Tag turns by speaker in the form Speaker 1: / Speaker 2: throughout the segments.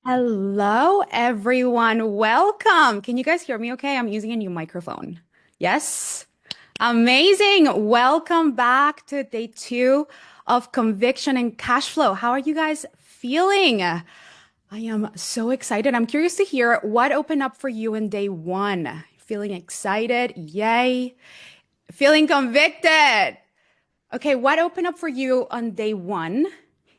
Speaker 1: Hello, everyone. Welcome. Can you guys hear me okay? I'm using a new microphone. Yes? Amazing. Welcome back to day two of Conviction and Cashflow. How are you guys feeling? I am so excited. I'm curious to hear what opened up for you in day one. Feeling excited? Yay. Feeling convicted? Okay, what opened up for you on day one?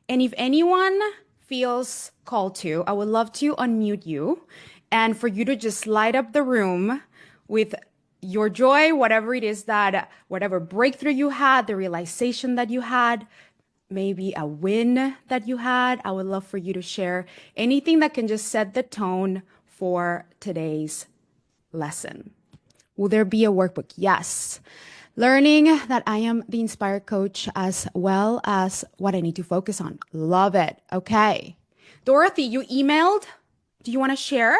Speaker 1: And if anyone feels called to, I would love to unmute you and for you to just light up the room with your joy, whatever it is that, whatever breakthrough you had, the realization that you had, maybe a win that you had. I would love for you to share anything that can just set the tone for today's lesson. Will there be a workbook? Yes. Learning that I am the inspired coach as well as what I need to focus on. Love it. Okay. Dorothy, you emailed. Do you want to share?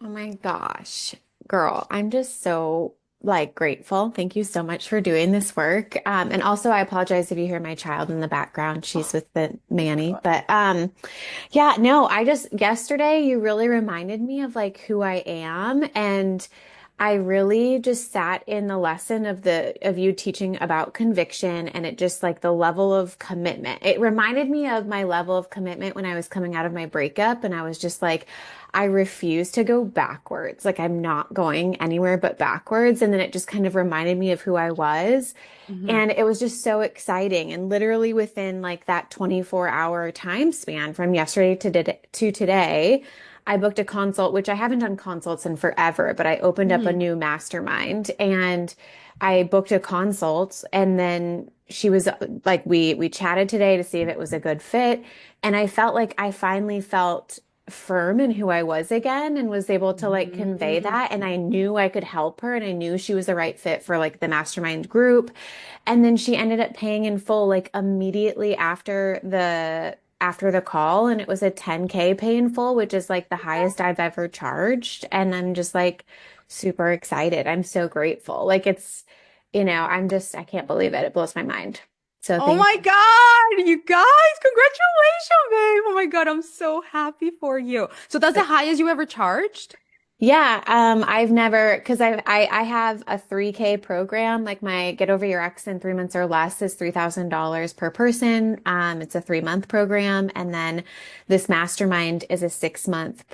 Speaker 2: Oh my gosh, girl, I'm just so grateful. Thank you so much for doing this work. And also I apologize if you hear my child in the background. She's with the nanny. But yeah, no, I just yesterday you really reminded me of like who I am, and I really just sat in the lesson of you teaching about conviction, and it just like the level of commitment. It reminded me of my level of commitment when I was coming out of my breakup, and I was just like, I refuse to go backwards. Like I'm not going anywhere but backwards. And then it just kind of reminded me of who I was.
Speaker 1: Mhm.
Speaker 2: And it was just so exciting. And literally within like that 24-hour time span from yesterday to today, I booked a consult, which I haven't done consults in forever, but I opened up a
Speaker 1: Mhm.
Speaker 2: new mastermind and I booked a consult. And then she was like, we chatted today to see if it was a good fit. And I felt like I finally felt firm in who I was again and was able to like convey
Speaker 1: Mhm.
Speaker 2: that. And I knew I could help her and I knew she was the right fit for like the mastermind group. And then she ended up paying in full like immediately after the call, and it was a 10K pay in full, which is like the highest I've ever charged. And I'm just like super excited. I'm so grateful. Like I can't believe it. It blows my mind. So
Speaker 1: Oh
Speaker 2: thank
Speaker 1: my
Speaker 2: you.
Speaker 1: God, you guys, congratulations, babe. Oh my God, I'm so happy for you. So that's the highest you ever charged?
Speaker 2: Yeah, I've never because I have a 3K program. Like my Get Over Your Ex in 3 months or less is $3,000 per person. It's a 3 month program, and then this mastermind is a 6 month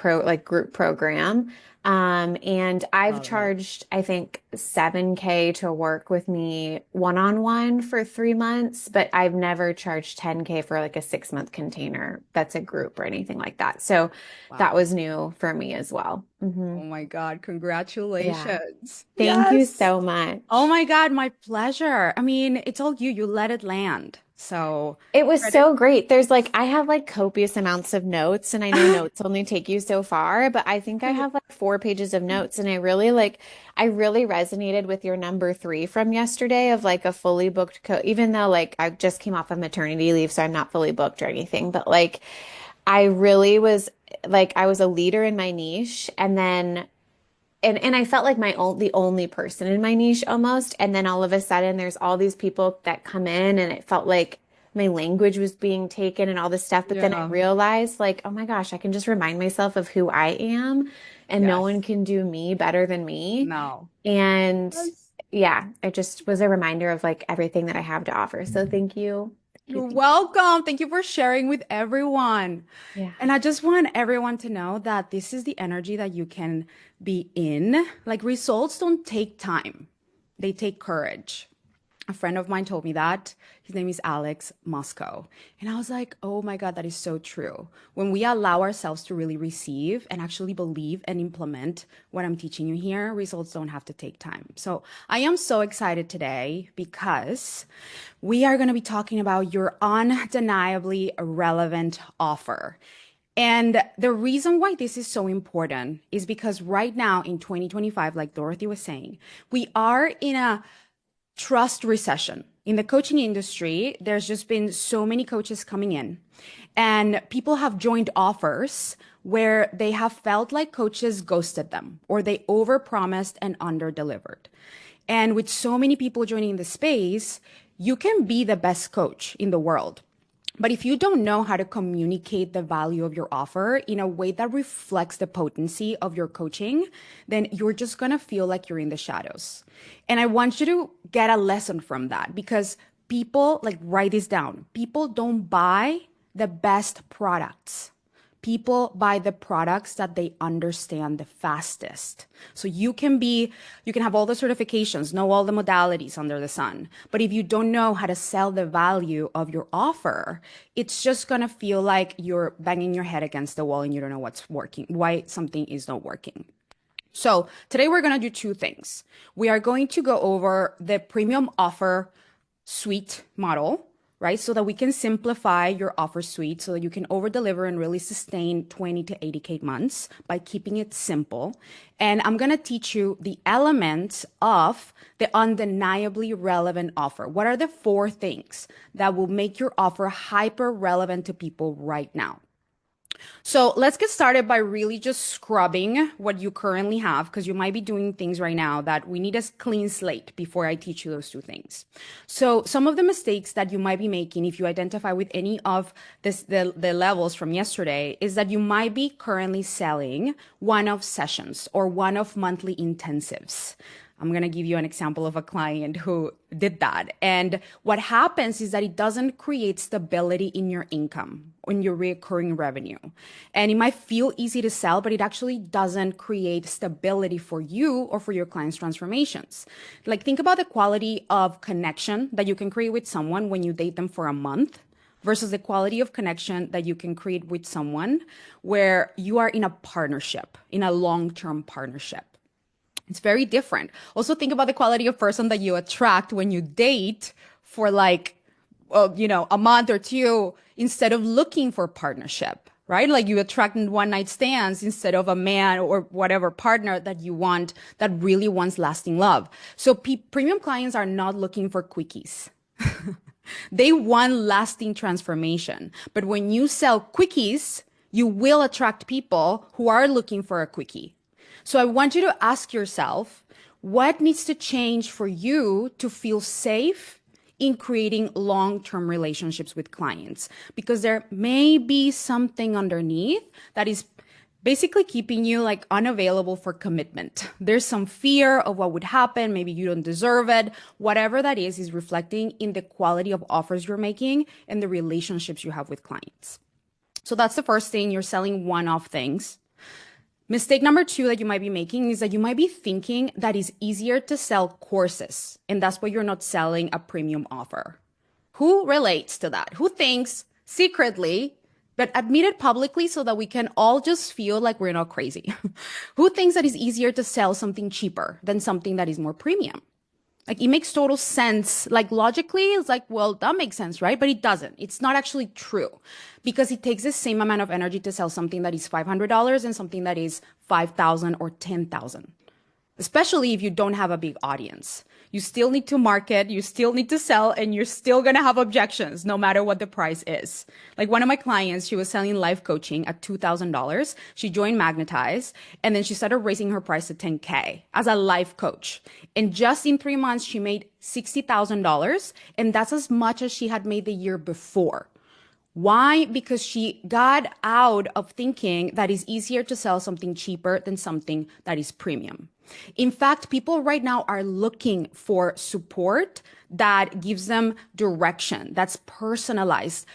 Speaker 2: group program. And I've
Speaker 1: Love it.
Speaker 2: charged I think 7K to work with me one on one for 3 months, but I've never charged 10K for like a 6 month container that's a group or anything like that. So that
Speaker 1: Wow.
Speaker 2: was new for me as well.
Speaker 1: Oh my God,
Speaker 2: Yeah.
Speaker 1: congratulations.
Speaker 2: Thank you
Speaker 1: Yes.
Speaker 2: so
Speaker 1: Oh
Speaker 2: much.
Speaker 1: my God, my pleasure. I mean, it's all you. You let it land. So
Speaker 2: It was
Speaker 1: credit.
Speaker 2: so great. I have like copious amounts of notes, and I know notes only take you so far, but I think I have like 4 pages of notes, and I really resonated with your number three from yesterday of like a fully booked even though like I just came off of maternity leave, so I'm not fully booked or anything, but like I really was like, I was a leader in my niche, and then and I felt like the only person in my niche almost. And then all of a sudden there's all these people that come in, and it felt like my language was being taken and all this stuff. But then I
Speaker 1: Yeah.
Speaker 2: realized like, oh my gosh, I can just remind myself of who I am, and no one
Speaker 1: Yes.
Speaker 2: can do me better than me.
Speaker 1: No.
Speaker 2: And
Speaker 1: Yes.
Speaker 2: yeah, it just was a reminder of like everything that I have to offer. So thank you. Thank you.
Speaker 1: You're
Speaker 2: Thank you.
Speaker 1: welcome. Thank you for sharing with everyone.
Speaker 2: Yeah.
Speaker 1: And I just want everyone to know that this is the energy that you can be in. Like results don't take time. They take courage. A friend of mine told me that. His name is Alex Moscow. And I was like, oh my God, that is so true. When we allow ourselves to really receive and actually believe and implement what I'm teaching you here, results don't have to take time. So I am so excited today because we are going to be talking about your undeniably relevant offer. And the reason why this is so important is because right now in 2025, like Dorothy was saying, we are in a trust recession. In the coaching industry, there's just been so many coaches coming in, and people have joined offers where they have felt like coaches ghosted them or they overpromised and underdelivered. And with so many people joining the space, you can be the best coach in the world. But if you don't know how to communicate the value of your offer in a way that reflects the potency of your coaching, then you're just going to feel like you're in the shadows. And I want you to get a lesson from that because people, like, write this down. People don't buy the best products. People buy the products that they understand the fastest. So you can have all the certifications, know all the modalities under the sun. But if you don't know how to sell the value of your offer, it's just going to feel like you're banging your head against the wall and you don't know what's working, why something is not working. So today we're going to do two things. We are going to go over the premium offer suite model, right? So that we can simplify your offer suite so that you can over deliver and really sustain 20 to 80K months by keeping it simple. And I'm going to teach you the elements of the undeniably relevant offer. What are the four things that will make your offer hyper relevant to people right now? So let's get started by really just scrubbing what you currently have, because you might be doing things right now that we need a clean slate before I teach you those two things. So some of the mistakes that you might be making if you identify with any of the levels from yesterday is that you might be currently selling one-off sessions or one-off monthly intensives. I'm going to give you an example of a client who did that. And what happens is that it doesn't create stability in your income, in your recurring revenue. And it might feel easy to sell, but it actually doesn't create stability for you or for your clients' transformations. Like, think about the quality of connection that you can create with someone when you date them for a month versus the quality of connection that you can create with someone where you are in a partnership, in a long-term partnership. It's very different. Also, think about the quality of person that you attract when you date for like, a month or two instead of looking for partnership, right? Like, you attract one night stands instead of a man or whatever partner that you want that really wants lasting love. So premium clients are not looking for quickies. They want lasting transformation. But when you sell quickies, you will attract people who are looking for a quickie. So I want you to ask yourself, what needs to change for you to feel safe in creating long-term relationships with clients? Because there may be something underneath that is basically keeping you like unavailable for commitment. There's some fear of what would happen. Maybe you don't deserve it. Whatever that is reflecting in the quality of offers you're making and the relationships you have with clients. So that's the first thing. You're selling one-off things. Mistake number two that you might be making is that you might be thinking that it's easier to sell courses, and that's why you're not selling a premium offer. Who relates to that? Who thinks secretly, but admit it publicly so that we can all just feel like we're not crazy? Who thinks that it's easier to sell something cheaper than something that is more premium? Like, it makes total sense. Like, logically, it's like, well, that makes sense, right? But it doesn't. It's not actually true because it takes the same amount of energy to sell something that is $500 and something that is 5,000 or 10,000, especially if you don't have a big audience. You still need to market, you still need to sell, and you're still going to have objections no matter what the price is. Like, one of my clients, she was selling life coaching at $2,000. She joined Magnetize, and then she started raising her price to 10K as a life coach. And just in 3 months, she made $60,000, and that's as much as she had made the year before. Why? Because she got out of thinking that it's easier to sell something cheaper than something that is premium. In fact, people right now are looking for support that gives them direction, that's personalized.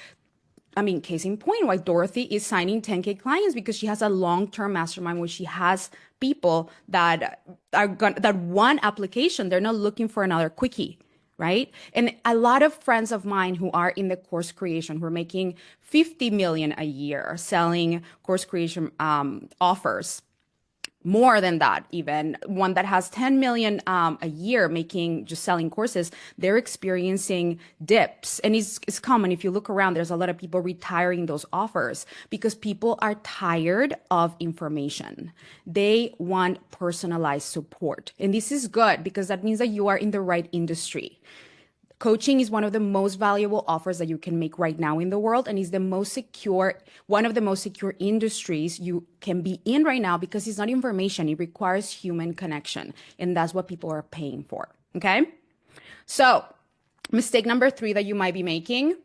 Speaker 1: I mean, case in point, why Dorothy is signing 10K clients, because she has a long-term mastermind where she has people that that one application. They're not looking for another quickie, right? And a lot of friends of mine who are in the course creation, who are making 50 million a year selling course creation offers, more than that, even one that has 10 million a year making, just selling courses, they're experiencing dips. And it's common. If you look around, there's a lot of people retiring those offers because people are tired of information. They want personalized support. And this is good because that means that you are in the right industry. Coaching is one of the most valuable offers that you can make right now in the world, and is the most secure, one of the most secure industries you can be in right now, because it's not information. It requires human connection, and that's what people are paying for. Okay. So mistake number three that you might be making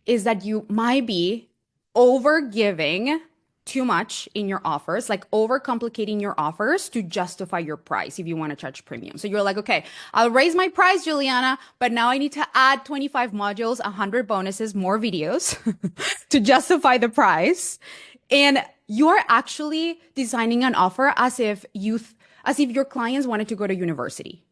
Speaker 1: is that you might be over giving too much in your offers, like over complicating your offers to justify your price if you want to charge premium. So you're like, okay, I'll raise my price, Juliana, but now I need to add 25 modules, 100 bonuses, more videos to justify the price. And you're actually designing an offer as if your clients wanted to go to university.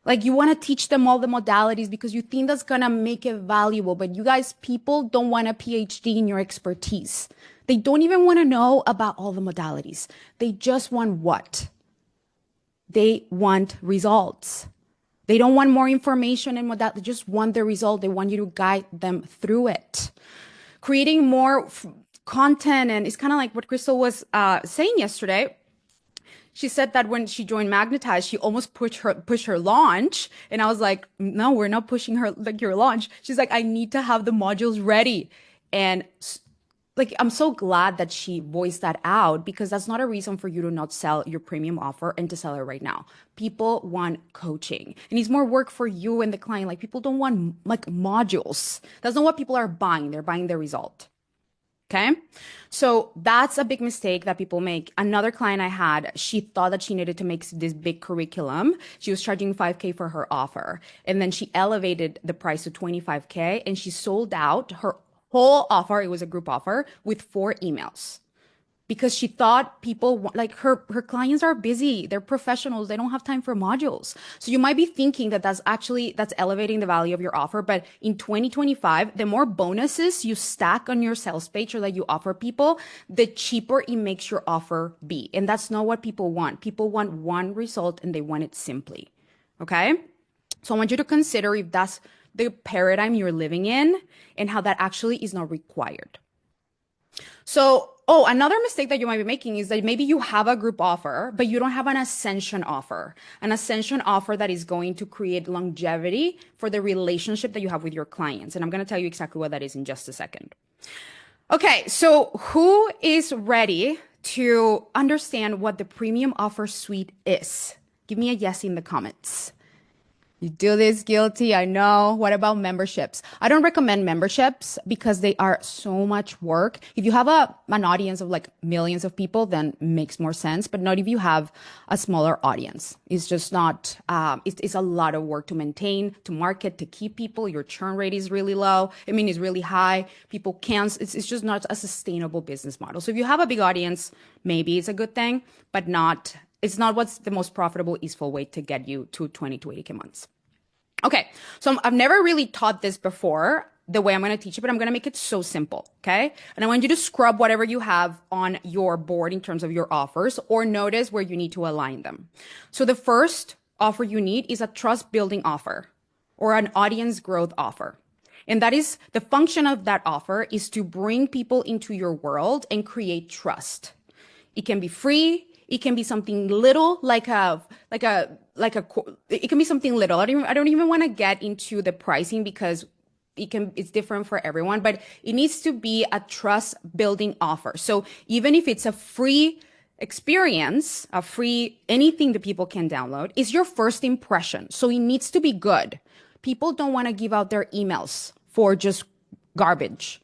Speaker 1: Like you want to teach them all the modalities because you think that's going to make it valuable. But you guys, people don't want a PhD in your expertise. They don't even want to know about all the modalities. They just want what? They want results. They don't want more information and modality. They just want the result. They want you to guide them through it. Creating more content. And it's kind of like what Crystal was saying yesterday. She said that when she joined Magnetize, she almost pushed her launch. And I was like, no, we're not pushing her like your launch. She's like, I need to have the modules ready. And like, I'm so glad that she voiced that out because that's not a reason for you to not sell your premium offer and to sell it right now. People want coaching and it's more work for you and the client. Like people don't want like modules. That's not what people are buying. They're buying the result. Okay. So that's a big mistake that people make. Another client I had, she thought that she needed to make this big curriculum. She was charging 5K for her offer. And then she elevated the price to 25K and she sold out her whole offer. It was a group offer with 4 emails because she thought people like her clients are busy. They're professionals. They don't have time for modules. So you might be thinking that that's elevating the value of your offer. But in 2025, the more bonuses you stack on your sales page or that you offer people, the cheaper it makes your offer be. And that's not what people want. People want one result and they want it simply. Okay. So I want you to consider if that's the paradigm you're living in and how that actually is not required. So, another mistake that you might be making is that maybe you have a group offer, but you don't have an ascension offer that is going to create longevity for the relationship that you have with your clients. And I'm going to tell you exactly what that is in just a second. Okay, so who is ready to understand what the premium offer suite is? Give me a yes in the comments. You do this guilty, I know. What about memberships? I don't recommend memberships because they are so much work. If you have an audience of like millions of people, then it makes more sense. But not if you have a smaller audience. It's just not, it's a lot of work to maintain, to market, to keep people. Your churn rate is really low. I mean, it's really high. People can't, it's just not a sustainable business model. So if you have a big audience, maybe it's a good thing, but it's not what's the most profitable, easeful way to get you to 20 to 80K months. Okay, so I've never really taught this before the way I'm going to teach it, but I'm going to make it so simple, okay? And I want you to scrub whatever you have on your board in terms of your offers or notice where you need to align them. So the first offer you need is a trust building offer or an audience growth offer. And that is the function of that offer is to bring people into your world and create trust. It can be free. It can be something little it can be something little. I don't even want to get into the pricing because it's different for everyone, but it needs to be a trust building offer. So even if it's a free experience, a free anything that people can download, is your first impression. So it needs to be good. People don't want to give out their emails for just garbage.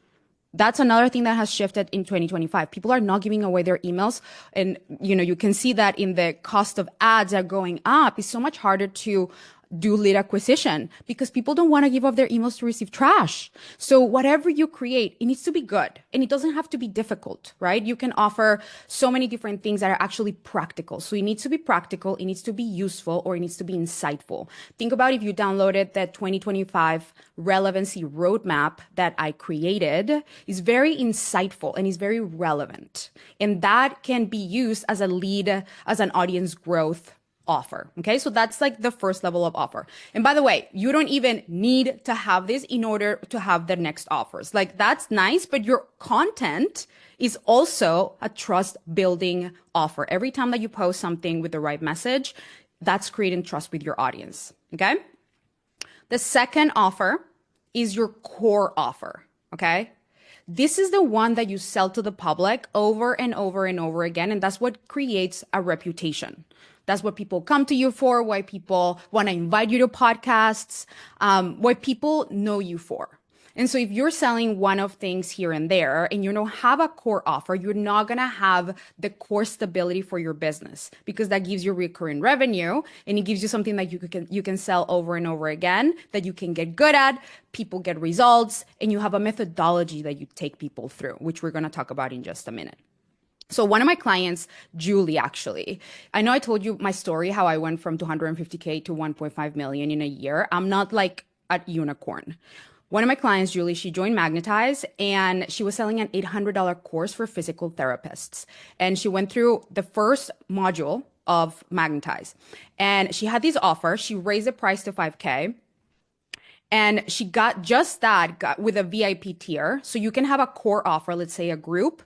Speaker 1: That's another thing that has shifted in 2025. People are not giving away their emails. And, you can see that in the cost of ads are going up. It's so much harder to do lead acquisition because people don't want to give up their emails to receive trash. So whatever you create, it needs to be good and it doesn't have to be difficult, right? You can offer so many different things that are actually practical. So it needs to be practical. It needs to be useful or it needs to be insightful. Think about if you downloaded the 2025 relevancy roadmap that I created is very insightful and is very relevant. And that can be used as a lead, as an audience growth offer. Okay. So that's like the first level of offer. And by the way, you don't even need to have this in order to have the next offers. Like that's nice, but your content is also a trust building offer. Every time that you post something with the right message, that's creating trust with your audience. Okay. The second offer is your core offer. Okay. This is the one that you sell to the public over and over and over again. And that's what creates a reputation. That's what people come to you for, why people want to invite you to podcasts, what people know you for. And so if you're selling one of things here and there and you don't have a core offer, you're not going to have the core stability for your business because that gives you recurring revenue and it gives you something that you can sell over and over again that you can get good at, people get results, and you have a methodology that you take people through, which we're going to talk about in just a minute. So one of my clients, Julie, actually, I know I told you my story, how I went from 250K to 1.5 million in a year. I'm not like a unicorn. One of my clients, Julie, she joined Magnetize and she was selling an $800 course for physical therapists. And she went through the first module of Magnetize and she had this offer. She raised the price to 5K. And she got just that got with a VIP tier. So you can have a core offer, let's say a group,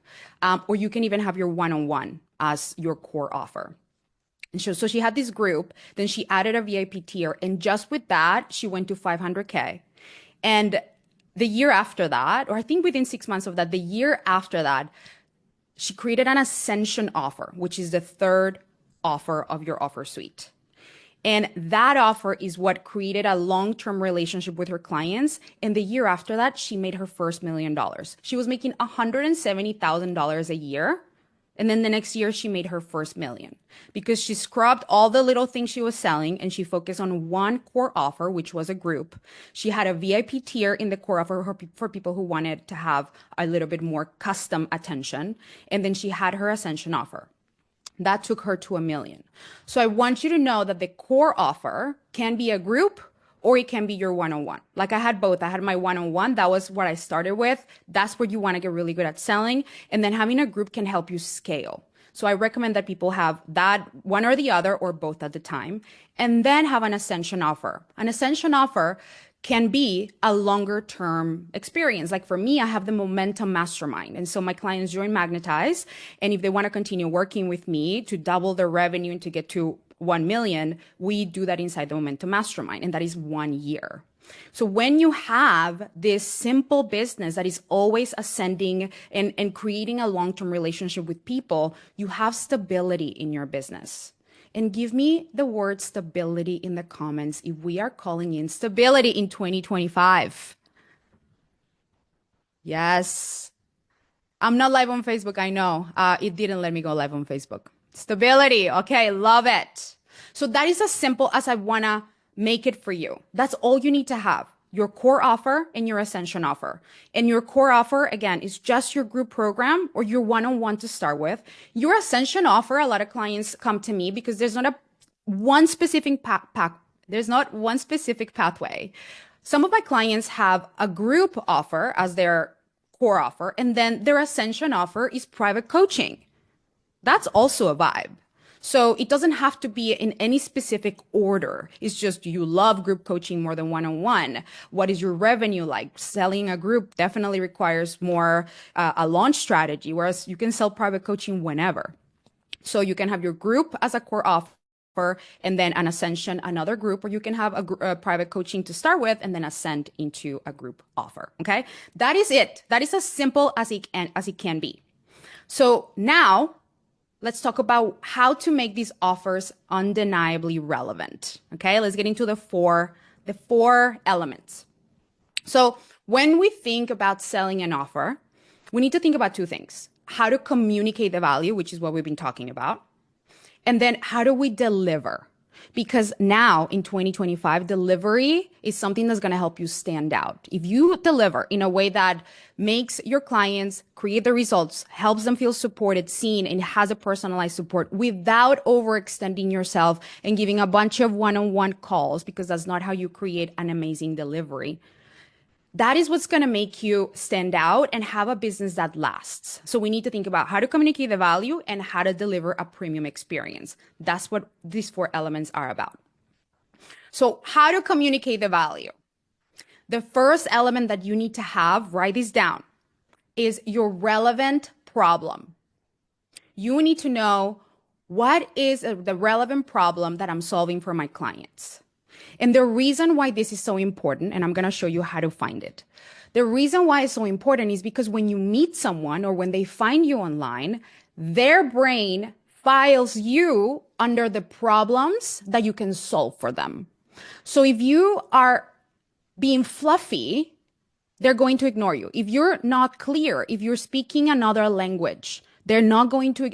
Speaker 1: or you can even have your one-on-one as your core offer. And so she had this group, then she added a VIP tier. And just with that, she went to 500K. And the year after that, or I think within 6 months of that, the year after that, she created an ascension offer, which is the third offer of your offer suite. And that offer is what created a long-term relationship with her clients. And the year after that, she made her first $1 million. She was making $170,000 a year. And then the next year, she made her first million because she scrubbed all the little things she was selling and she focused on one core offer, which was a group. She had a VIP tier in the core offer for people who wanted to have a little bit more custom attention. And then she had her ascension offer. That took her to 1 million. So I want you to know that the core offer can be a group or it can be your one-on-one. Like I had both. I had my one-on-one. That was what I started with. That's where you want to get really good at selling. And then having a group can help you scale. So I recommend that people have that one or the other or both at the time, and then have an ascension offer. An ascension offer can be a longer term experience. Like for me, I have the Momentum Mastermind. And so my clients join Magnetize. And if they want to continue working with me to double their revenue and to get to 1 million, we do that inside the Momentum Mastermind. And that is 1 year. So when you have this simple business that is always ascending and creating a long-term relationship with people, you have stability in your business. And give me the word stability in the comments if we are calling in stability in 2025. Yes. I'm not live on Facebook. I know. It didn't let me go live on Facebook. Stability. Okay. Love it. So that is as simple as I want to make it for you. That's all you need to have. Your core offer and your ascension offer. And your core offer, again, is just your group program or your one-on-one to start with. Your ascension offer, a lot of clients come to me because there's not one specific there's not one specific pathway. Some of my clients have a group offer as their core offer, and then their ascension offer is private coaching. That's also a vibe. So it doesn't have to be in any specific order. It's just you love group coaching more than one-on-one. What is your revenue like? Selling a group definitely requires more a launch strategy, whereas you can sell private coaching whenever. So you can have your group as a core offer and then an ascension, another group, or you can have a private coaching to start with and then ascend into a group offer. Okay. That is it. That is as simple as it can be. So now let's talk about how to make these offers undeniably relevant. Okay, let's get into the four elements. So when we think about selling an offer, we need to think about two things: how to communicate the value, which is what we've been talking about, and then how do we deliver? Because now in 2025, delivery is something that's going to help you stand out. If you deliver in a way that makes your clients create the results, helps them feel supported, seen, and has a personalized support without overextending yourself and giving a bunch of one-on-one calls, because that's not how you create an amazing delivery. That is what's going to make you stand out and have a business that lasts. So we need to think about how to communicate the value and how to deliver a premium experience. That's what these four elements are about. So how to communicate the value? The first element that you need to have, write this down, is your relevant problem. You need to know what is the relevant problem that I'm solving for my clients. And the reason why this is so important, and I'm going to show you how to find it. The reason why it's so important is because when you meet someone or when they find you online, their brain files you under the problems that you can solve for them. So if you are being fluffy, they're going to ignore you. If you're not clear, if you're speaking another language, they're going to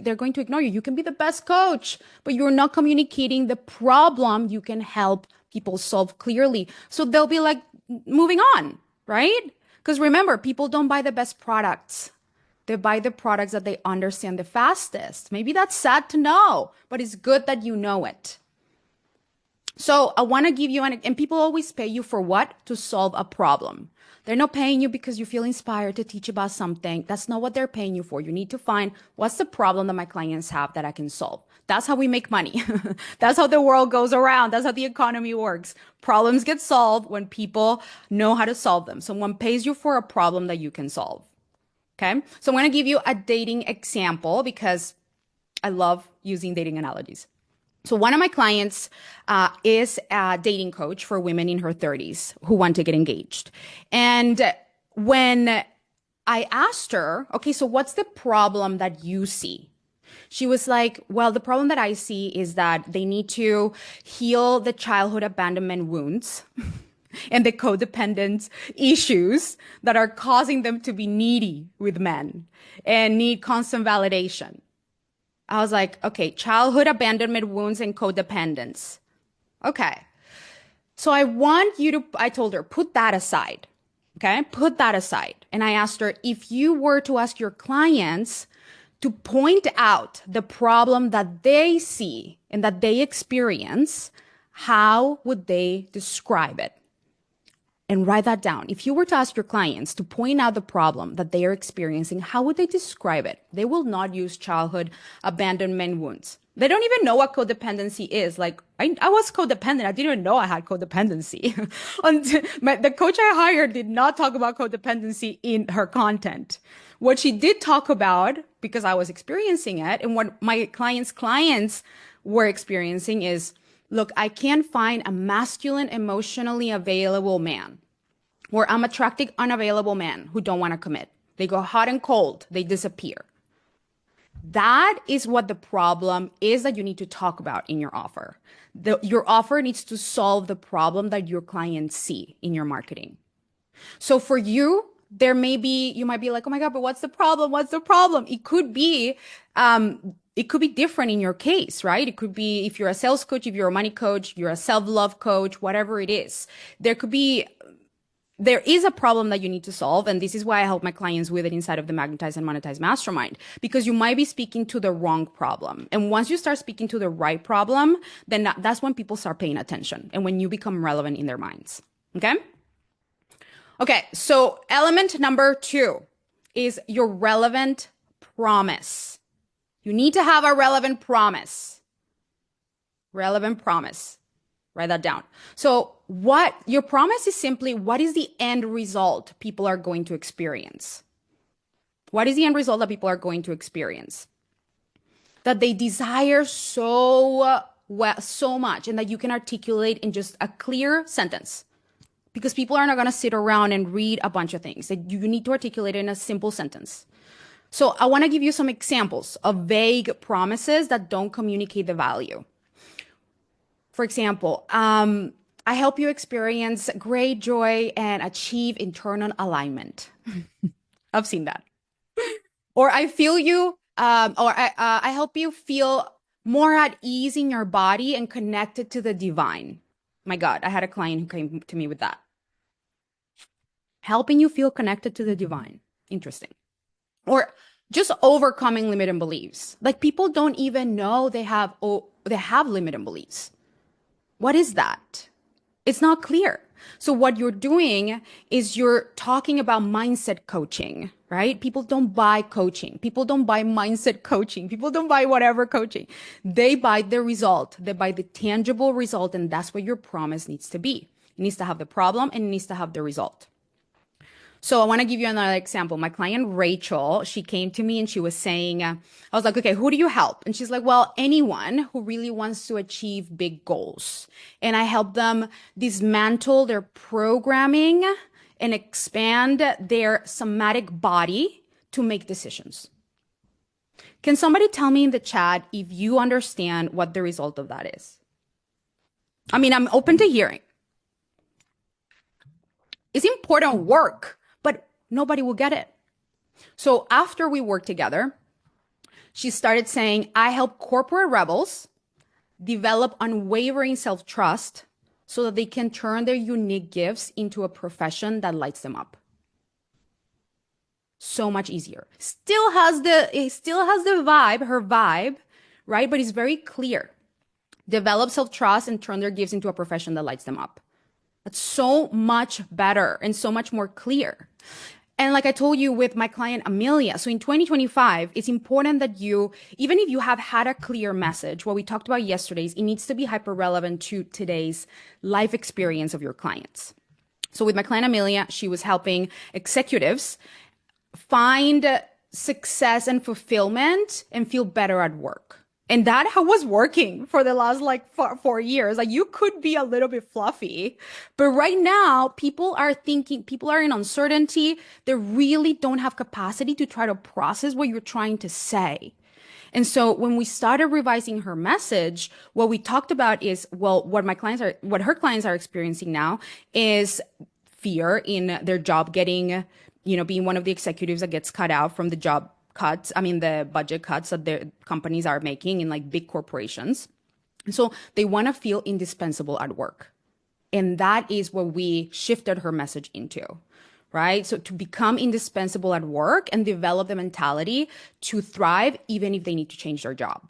Speaker 1: ignore you. You can be the best coach, but you're not communicating the problem you can help people solve clearly. So they'll be like moving on, right? Because remember, people don't buy the best products. They buy the products that they understand the fastest. Maybe that's sad to know, but it's good that you know it. So I want to give you and people always pay you for what? To solve a problem. They're not paying you because you feel inspired to teach about something. That's not what they're paying you for. You need to find what's the problem that my clients have that I can solve. That's how we make money. That's how the world goes around. That's how the economy works. Problems get solved when people know how to solve them. Someone pays you for a problem that you can solve. Okay. So I'm going to give you a dating example because I love using dating analogies. So one of my clients is a dating coach for women in her 30s who want to get engaged. And when I asked her, okay, so what's the problem that you see? She was like, well, the problem that I see is that they need to heal the childhood abandonment wounds and the codependent issues that are causing them to be needy with men and need constant validation. I was like, okay, childhood abandonment wounds and codependence. Okay. So I told her, put that aside. Okay. Put that aside. And I asked her, if you were to ask your clients to point out the problem that they see and that they experience, how would they describe it? And write that down. If you were to ask your clients to point out the problem that they are experiencing, how would they describe it? They will not use childhood abandonment wounds. They don't even know what codependency is. Like, I was codependent. I didn't even know I had codependency. The coach I hired did not talk about codependency in her content. What she did talk about, because I was experiencing it, and what my clients were experiencing is, look, I can't find a masculine, emotionally available man, or I'm attracting unavailable men who don't want to commit. They go hot and cold. They disappear. That is what the problem is that you need to talk about in your offer. Your offer needs to solve the problem that your clients see in your marketing. So for you, you might be like, oh my God, but what's the problem? What's the problem? It could be different in your case, right? It could be if you're a sales coach, if you're a money coach, you're a self-love coach, whatever it is. There is a problem that you need to solve. And this is why I help my clients with it inside of the Magnetize and Monetize Mastermind, because you might be speaking to the wrong problem. And once you start speaking to the right problem, then that's when people start paying attention and when you become relevant in their minds. Okay. Okay. So element number 2 is your relevant promise. You need to have a relevant promise. Relevant promise. Write that down. So what your promise is simply, what is the end result people are going to experience? What is the end result that people are going to experience? That they desire so much, and that you can articulate in just a clear sentence. Because people are not going to sit around and read a bunch of things. That you need to articulate it in a simple sentence. So I want to give you some examples of vague promises that don't communicate the value. For example, I help you experience great joy and achieve internal alignment. I've seen that. Or I feel you, I help you feel more at ease in your body and connected to the divine. My God, I had a client who came to me with that. Helping you feel connected to the divine. Interesting. Or just overcoming limiting beliefs. Like people don't even know they have limiting beliefs. What is that? It's not clear. So what you're doing is you're talking about mindset coaching, right? People don't buy coaching. People don't buy mindset coaching. People don't buy whatever coaching. They buy the result. They buy the tangible result. And that's what your promise needs to be. It needs to have the problem and it needs to have the result. So I want to give you another example. My client, Rachel, she came to me and she was saying, I was like, okay, who do you help? And she's like, well, anyone who really wants to achieve big goals. And I help them dismantle their programming and expand their somatic body to make decisions. Can somebody tell me in the chat if you understand what the result of that is? I mean, I'm open to hearing. It's important work. nobody will get it. So after we worked together, she started saying, I help corporate rebels develop unwavering self trust so that they can turn their unique gifts into a profession that lights them up. So much easier. It still has the vibe, her vibe, right? But it's very clear. Develop self trust and turn their gifts into a profession that lights them up. That's so much better and so much more clear. And like I told you with my client Amelia, so in 2025, it's important that you, even if you have had a clear message, what we talked about yesterday is it needs to be hyper relevant to today's life experience of your clients. So with my client Amelia, she was helping executives find success and fulfillment and feel better at work. And that was working for the last like 4 years. Like you could be a little bit fluffy, but right now people are thinking, people are in uncertainty. They really don't have capacity to try to process what you're trying to say. And so when we started revising her message, what we talked about is, well, what her clients are experiencing now is fear in their job getting, being one of the executives that gets cut out from the job cuts, the budget cuts that their companies are making in like big corporations. So they want to feel indispensable at work. And that is what we shifted her message into, right? So to become indispensable at work and develop the mentality to thrive, even if they need to change their job.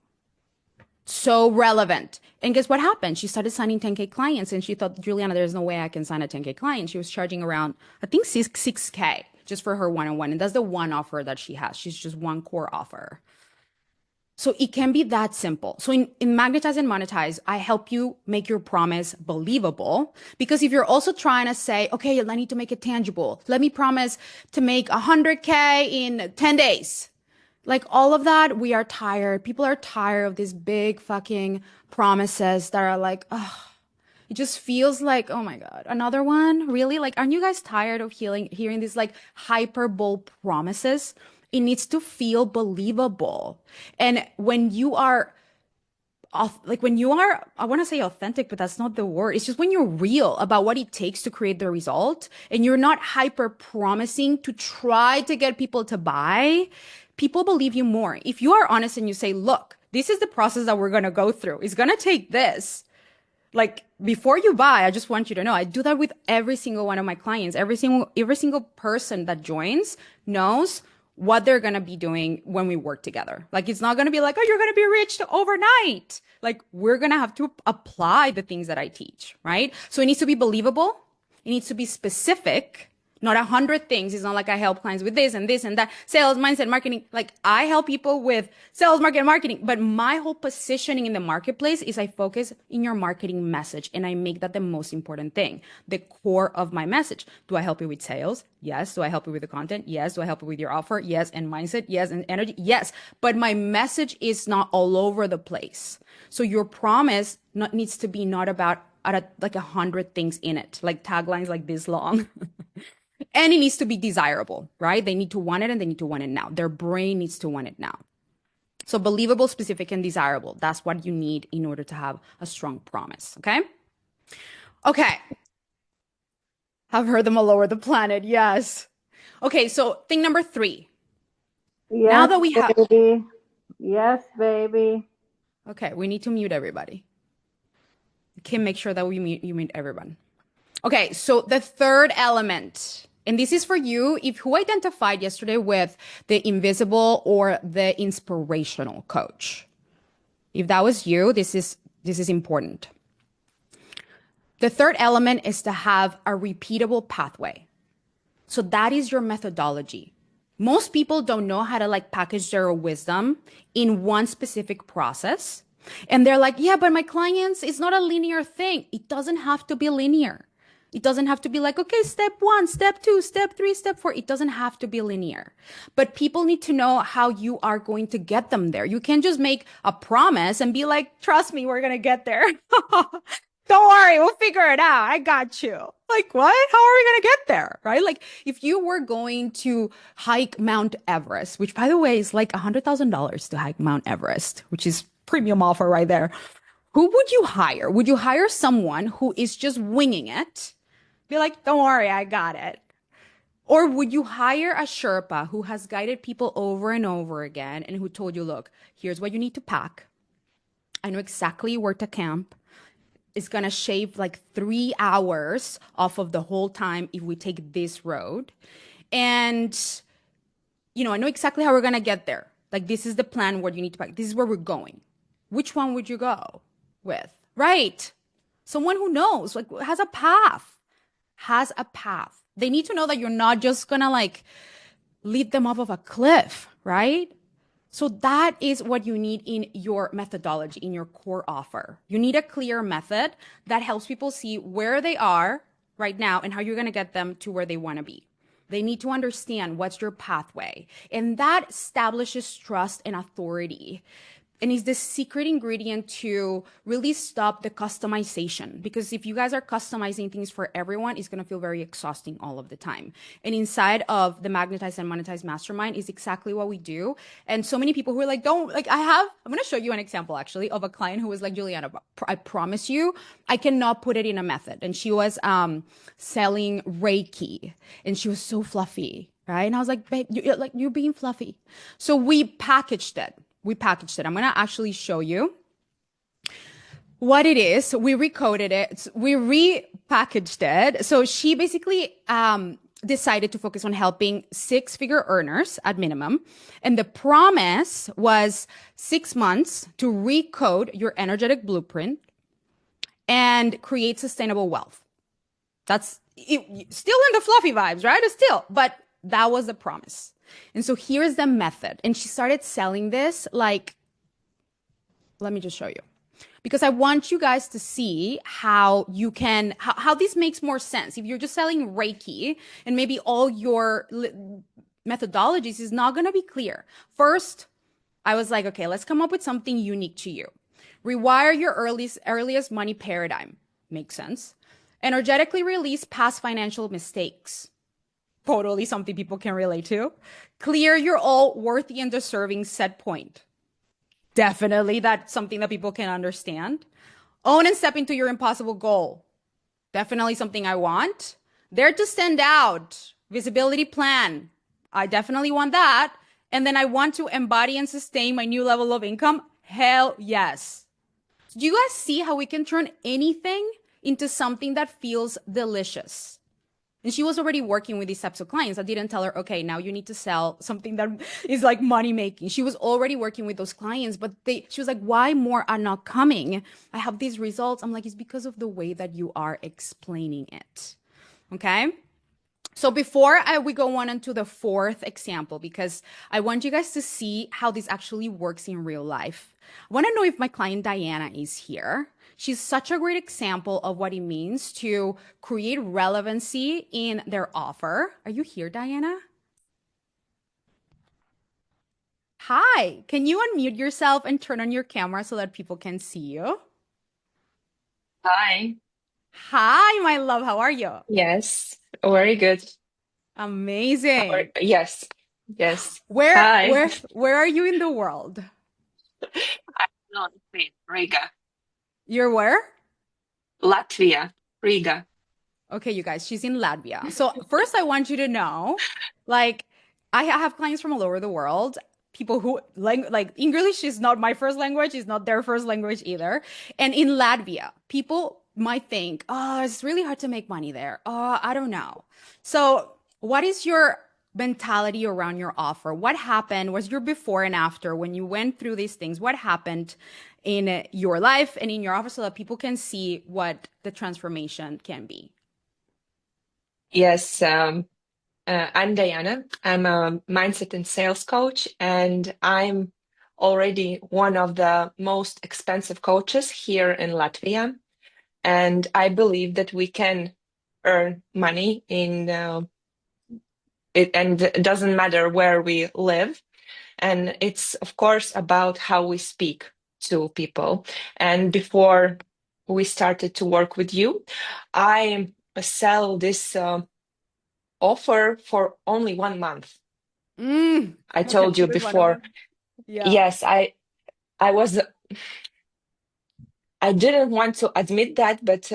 Speaker 1: So relevant. And guess what happened? She started signing 10K clients and she thought, Juliana, there's no way I can sign a 10K client. She was charging around, I think 6K just for her one-on-one. And that's the one offer that she has. She's just one core offer. So it can be that simple. So in Magnetize and Monetize, I help you make your promise believable. Because if you're also trying to say, okay, I need to make it tangible. Let me promise to make 100K in 10 days. Like all of that, we are tired. People are tired of these big fucking promises that are like, oh, it just feels like, oh my God, another one? Really? Like, aren't you guys tired of hearing these like hyperbole promises? It needs to feel believable. And when you are I want to say authentic, but that's not the word. It's just when you're real about what it takes to create the result and you're not hyper promising to try to get people to buy, people believe you more. If you are honest and you say, look, this is the process that we're going to go through. It's going to take this. Like before you buy, I just want you to know, I do that with every single one of my clients. Every single person that joins knows what they're going to be doing when we work together. Like, it's not going to be like, oh, you're going to be rich overnight. Like, we're going to have to apply the things that I teach, right? So it needs to be believable. It needs to be specific, not 100 things. It's not like I help clients with this and this and that, sales, mindset, marketing. Like I help people with sales, marketing, but my whole positioning in the marketplace is I focus in your marketing message and I make that the most important thing, the core of my message. Do I help you with sales? Yes. Do I help you with the content? Yes. Do I help you with your offer? Yes. And mindset? Yes. And energy? Yes. But my message is not all over the place. So your promise needs to be not about like 100 things in it, like taglines like this long. And it needs to be desirable, right? They need to want it and they need to want it now. Their brain needs to want it now. So believable, specific, and desirable. That's what you need in order to have a strong promise, okay? Okay. I've heard them all over the planet, yes. Okay, so thing number 3.
Speaker 3: Yes,
Speaker 1: now that we have...
Speaker 3: baby. Yes, baby.
Speaker 1: Okay, we need to mute everybody. Kim, make sure that you mute everyone. Okay, so the third element, and this is for you, who identified yesterday with the invisible or the inspirational coach. If that was you, this is important. The third element is to have a repeatable pathway. So that is your methodology. Most people don't know how to like package their wisdom in one specific process. And they're like, yeah, but my clients, it's not a linear thing. It doesn't have to be linear. It doesn't have to be like, okay, step 1, step 2, step 3, step 4. It doesn't have to be linear. But people need to know how you are going to get them there. You can't just make a promise and be like, trust me, we're going to get there. Don't worry, we'll figure it out. I got you. Like, what? How are we going to get there? Right? Like, if you were going to hike Mount Everest, which by the way is like $100,000 to hike Mount Everest, which is premium offer right there. Who would you hire? Would you hire someone who is just winging it? Be like, don't worry, I got it. Or would you hire a Sherpa who has guided people over and over again and who told you, look, here's what you need to pack. I know exactly where to camp. It's going to shave like 3 hours off of the whole time if we take this road. And, I know exactly how we're going to get there. Like, this is the plan where you need to pack. This is where we're going. Which one would you go with? Right. Someone who knows, like, has a path, has a path. They need to know that you're not just going to like lead them off of a cliff, right? So that is what you need in your methodology, in your core offer. You need a clear method that helps people see where they are right now and how you're going to get them to where they want to be. They need to understand what's your pathway. And that establishes trust and authority, and is the secret ingredient to really stop the customization. Because if you guys are customizing things for everyone, it's going to feel very exhausting all of the time. And inside of the Magnetize and Monetize Mastermind is exactly what we do. And so many people who are like, don't, like, I'm going to show you an example actually of a client who was like, Juliana, I promise you, I cannot put it in a method. And she was selling Reiki, and she was so fluffy. Right. And I was like, babe, you're being fluffy. So we packaged it. I'm going to actually show you what it is. We recoded it. We repackaged it. So she basically decided to focus on helping six-figure earners at minimum. And the promise was 6 months to recode your energetic blueprint and create sustainable wealth. That's it, still in the fluffy vibes, right? Still, but that was the promise. And so here's the method. And she started selling this like, let me just show you. Because I want you guys to see how you can, how this makes more sense. If you're just selling Reiki and maybe all your methodologies is not going to be clear. First, I was like, okay, let's come up with something unique to you. Rewire your earliest money paradigm. Makes sense. Energetically release past financial mistakes. Totally something people can relate to. Clear your all worthy and deserving set point. Definitely that's something that people can understand. Own and step into your impossible goal. Definitely something I want. Dare to stand out. Visibility plan. I definitely want that. And then I want to embody and sustain my new level of income. Hell yes. Do you guys see how we can turn anything into something that feels delicious? And she was already working with these types of clients. I didn't tell her, okay, now you need to sell something that is like money making. She was already working with those clients, but she was like, why more are not coming? I have these results. I'm like, it's because of the way that you are explaining it. Okay. So before we go on into the fourth example, because I want you guys to see how this actually works in real life. I want to know if my client Diana is here. She's such a great example of what it means to create relevancy in their offer. Are you here, Diana? Hi. Can you unmute yourself and turn on your camera so that people can see you?
Speaker 4: Hi.
Speaker 1: Hi, my love. How are you?
Speaker 4: Yes. Very good.
Speaker 1: Amazing.
Speaker 4: Yes. Yes.
Speaker 1: Where
Speaker 4: Hi.
Speaker 1: where where are you in the world?
Speaker 4: I'm not in Riga.
Speaker 1: You're where?
Speaker 4: Latvia. Riga.
Speaker 1: Okay, you guys, she's in Latvia. So first I want you to know, like, I have clients from all over the world, people who like English is not my first language, is not their first language either. And in Latvia, people might think, oh, it's really hard to make money there. Oh, I don't know. So what is your mentality around your offer? What happened? Was your before and after when you went through these things? What happened in your life and in your offer so that people can see what the transformation can be?
Speaker 4: Yes. I'm Diana. I'm a mindset and sales coach, and I'm already one of the most expensive coaches here in Latvia. And I believe that we can earn money in it, and it doesn't matter where we live. And it's, of course, about how we speak to people. And before we started to work with you, I sell this offer for only 1 month. I
Speaker 1: What can
Speaker 4: told
Speaker 1: I do
Speaker 4: you
Speaker 1: with one of
Speaker 4: before.
Speaker 1: them? Yeah.
Speaker 4: Yes, I was I didn't want to admit that, but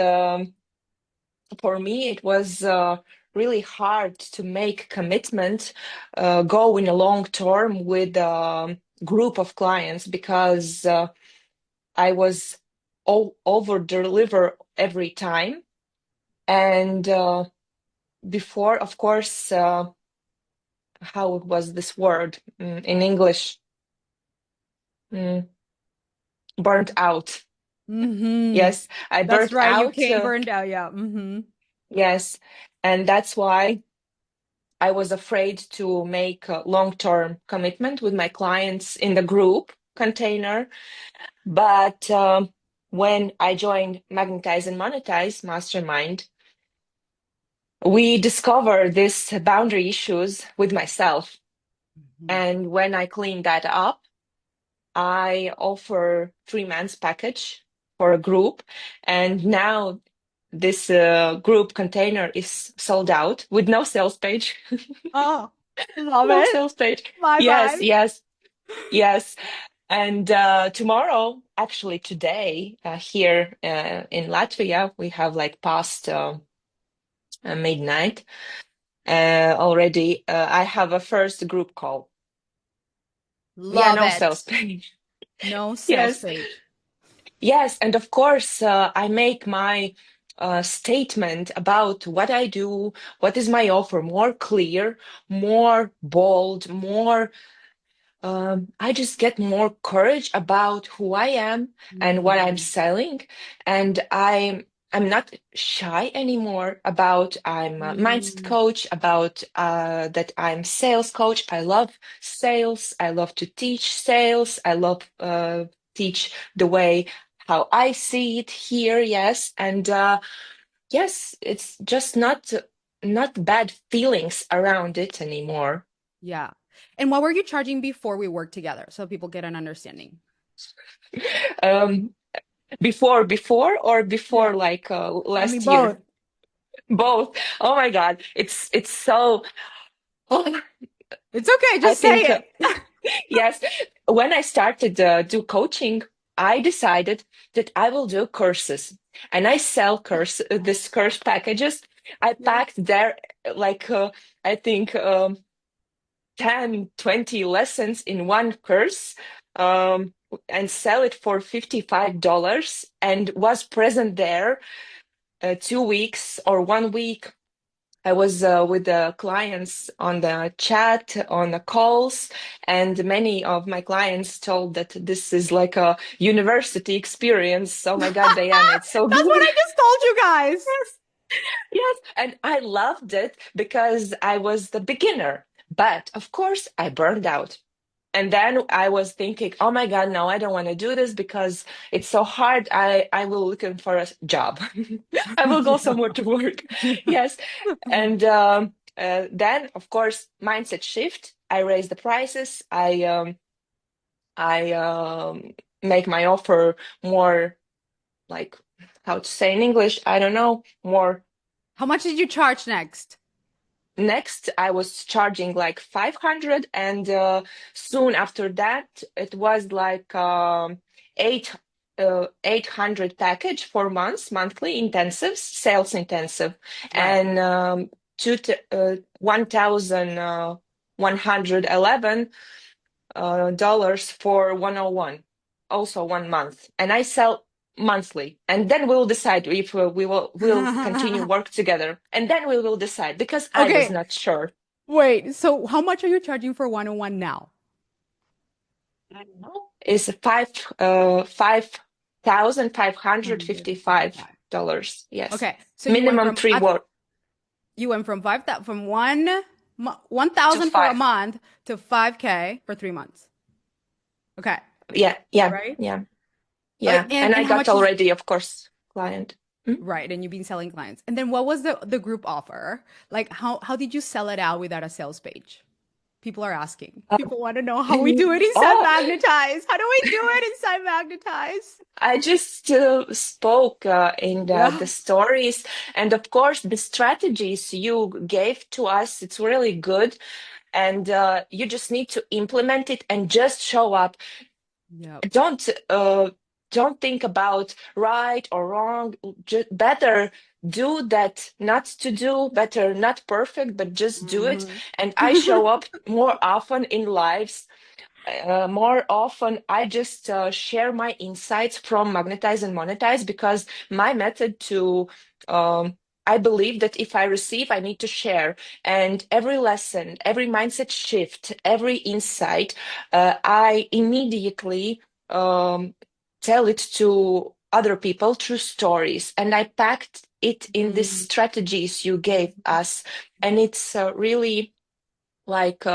Speaker 4: for me it was really hard to make commitment, go in a long term with a group of clients because I was over deliver every time. And before, of course, how was this word in English? Mm, burnt out.
Speaker 1: Mm-hmm.
Speaker 4: Yes, I
Speaker 1: That's
Speaker 4: burnt
Speaker 1: right. You
Speaker 4: out.
Speaker 1: came burned out. Yeah. Mm-hmm.
Speaker 4: Yes, and that's why I was afraid to make a long-term commitment with my clients in the group container. But when I joined Magnetize and Monetize Mastermind, we discovered these boundary issues with myself.
Speaker 1: Mm-hmm.
Speaker 4: And when I cleaned that up, I offer 3 months package for a group. And now this group container is sold out with no sales page.
Speaker 1: Oh, love
Speaker 4: No
Speaker 1: it.
Speaker 4: sales page.
Speaker 1: My
Speaker 4: Yes,
Speaker 1: vibe.
Speaker 4: yes, yes. And tomorrow, actually today, here in Latvia, we have like past midnight already. I have a first group call. Yeah,
Speaker 1: Love
Speaker 4: no
Speaker 1: it.
Speaker 4: sales page.
Speaker 1: No sales
Speaker 4: Yes,
Speaker 1: page.
Speaker 4: yes. And of course, I make my statement about what I do, what is my offer, more clear, more bold, more I just get more courage about who I am and what I'm
Speaker 1: Mm-hmm.
Speaker 4: selling, and I'm not shy anymore about I'm a mindset
Speaker 1: Mm,
Speaker 4: coach, about that I'm sales coach. I love sales. I love to teach sales. I love teach the way how I see it here. Yes, and yes, it's just not bad feelings around it anymore.
Speaker 1: yeah. And what were you charging before we worked together so people get an understanding?
Speaker 4: Um, before or
Speaker 1: Yeah.
Speaker 4: before like
Speaker 1: I mean,
Speaker 4: last
Speaker 1: both.
Speaker 4: year? Both. Oh my God. It's so oh,
Speaker 1: It's okay.
Speaker 4: I
Speaker 1: Just say
Speaker 4: think
Speaker 1: it.
Speaker 4: yes. When I started do coaching, I decided that I will do courses and I sell this course packages. I
Speaker 1: Yeah.
Speaker 4: packed there like I think 10, 20 lessons in one course and sell it for $55 and was present there 2 weeks or one week. I was with the clients on the chat, on the calls, and many of my clients told that this is like a university experience. Oh my God, Diana, it's so
Speaker 1: That's what
Speaker 4: good.
Speaker 1: I just told you guys.
Speaker 4: Yes, yes. And I loved it because I was the beginner. But of course, I burned out. And then I was thinking, oh my God, no, I don't want to do this because it's so hard. I will looking for a job. I will go somewhere to work. Yes. And then, of course, mindset shift. I raise the prices. I make my offer more like how to say in English. I don't know, more.
Speaker 1: How much did you charge next?
Speaker 4: Next, I was charging like 500, and soon after that, it was like eight 800 package for months, monthly intensives, sales intensive,
Speaker 1: Right.
Speaker 4: and 1,111 dollars for 101, also 1 month, and I sell monthly, and then we'll decide if we'll continue work together, and then we will decide because I was
Speaker 1: Okay.
Speaker 4: not sure.
Speaker 1: Wait. So how much are you charging for 101 now?
Speaker 4: I don't know. Is five thousand five hundred fifty-five
Speaker 1: 155.
Speaker 4: dollars. Yes,
Speaker 1: Okay. So you went
Speaker 4: minimum
Speaker 1: from
Speaker 4: three work
Speaker 1: you went from 5,000 from
Speaker 4: to
Speaker 1: 1,000 for a
Speaker 4: five.
Speaker 1: month to 5K for 3 months. Okay.
Speaker 4: Yeah, yeah,
Speaker 1: Right?
Speaker 4: yeah, yeah. And I
Speaker 1: And how
Speaker 4: got
Speaker 1: much is
Speaker 4: already, of course, client. Mm.
Speaker 1: right? And you've been selling clients. And then what was the group offer? Like how did you sell it out without a sales page? People are asking. People want to know how we do it inside
Speaker 4: Oh,
Speaker 1: Magnetize. How do we do it inside Magnetize?
Speaker 4: I just spoke in the
Speaker 1: Yeah.
Speaker 4: stories, and of course, the strategies you gave to us, it's really good, and you just need to implement it and just show up.
Speaker 1: Yep.
Speaker 4: Don't think about right or wrong. Just better. do that, not to do better, not perfect, but just do it.
Speaker 1: Mhm.
Speaker 4: And I show up more often in lives. More often, I just share my insights from Magnetize and Monetize because my method to, I believe that if I receive, I need to share. And every lesson, every mindset shift, every insight, I immediately um, tell it to other people through stories. And I packed it in these
Speaker 1: Mhm.
Speaker 4: strategies you gave us. And it's really like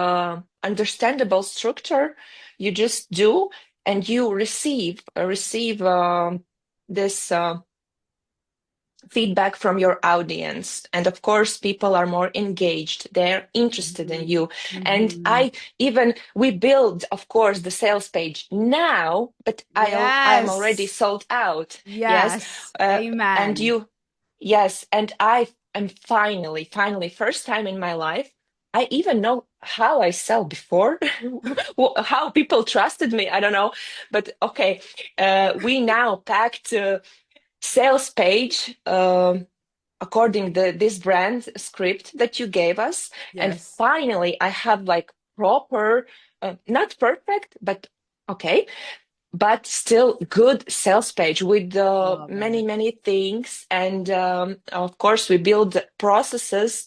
Speaker 4: understandable structure. You just do, and you receive this feedback from your audience. And of course, people are more engaged. They're interested in
Speaker 1: Mhm.
Speaker 4: you. And
Speaker 1: Mhm.
Speaker 4: I even we build, of course, the sales page now, but I'm already
Speaker 1: Yes.
Speaker 4: sold out. Yes,
Speaker 1: Yes.
Speaker 4: and
Speaker 1: Amen.
Speaker 4: you, yes, and I am finally, first time in my life. I even know how I sell before, how people trusted me. I don't know, but okay. We now packed. Sales page according to this brand script that you gave us, and
Speaker 1: Yes.
Speaker 4: finally I have like proper, not perfect, but okay, but still good sales page with
Speaker 1: Love
Speaker 4: many
Speaker 1: it.
Speaker 4: many things. And of course we build processes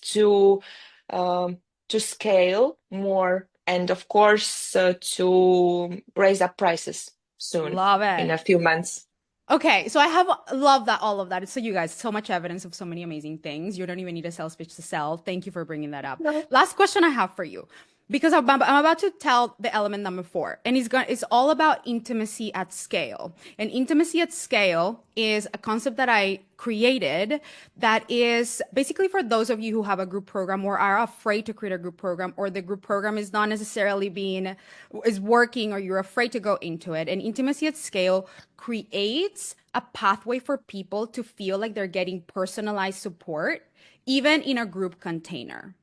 Speaker 4: um, to scale more, and of course to raise up prices soon
Speaker 1: Love
Speaker 4: in
Speaker 1: it.
Speaker 4: a few months.
Speaker 1: Okay, so I have love that all of that. So you guys, so much evidence of so many amazing things. You don't even need a sales pitch to sell. Thank you for bringing that up.
Speaker 4: No.
Speaker 1: Last question I have for you, because I'm about to tell the element number four, and it's all about intimacy at scale. And intimacy at scale is a concept that I created that is basically for those of you who have a group program or are afraid to create a group program, or the group program is not necessarily being is working, or you're afraid to go into it. And intimacy at scale creates a pathway for people to feel like they're getting personalized support even in a group container.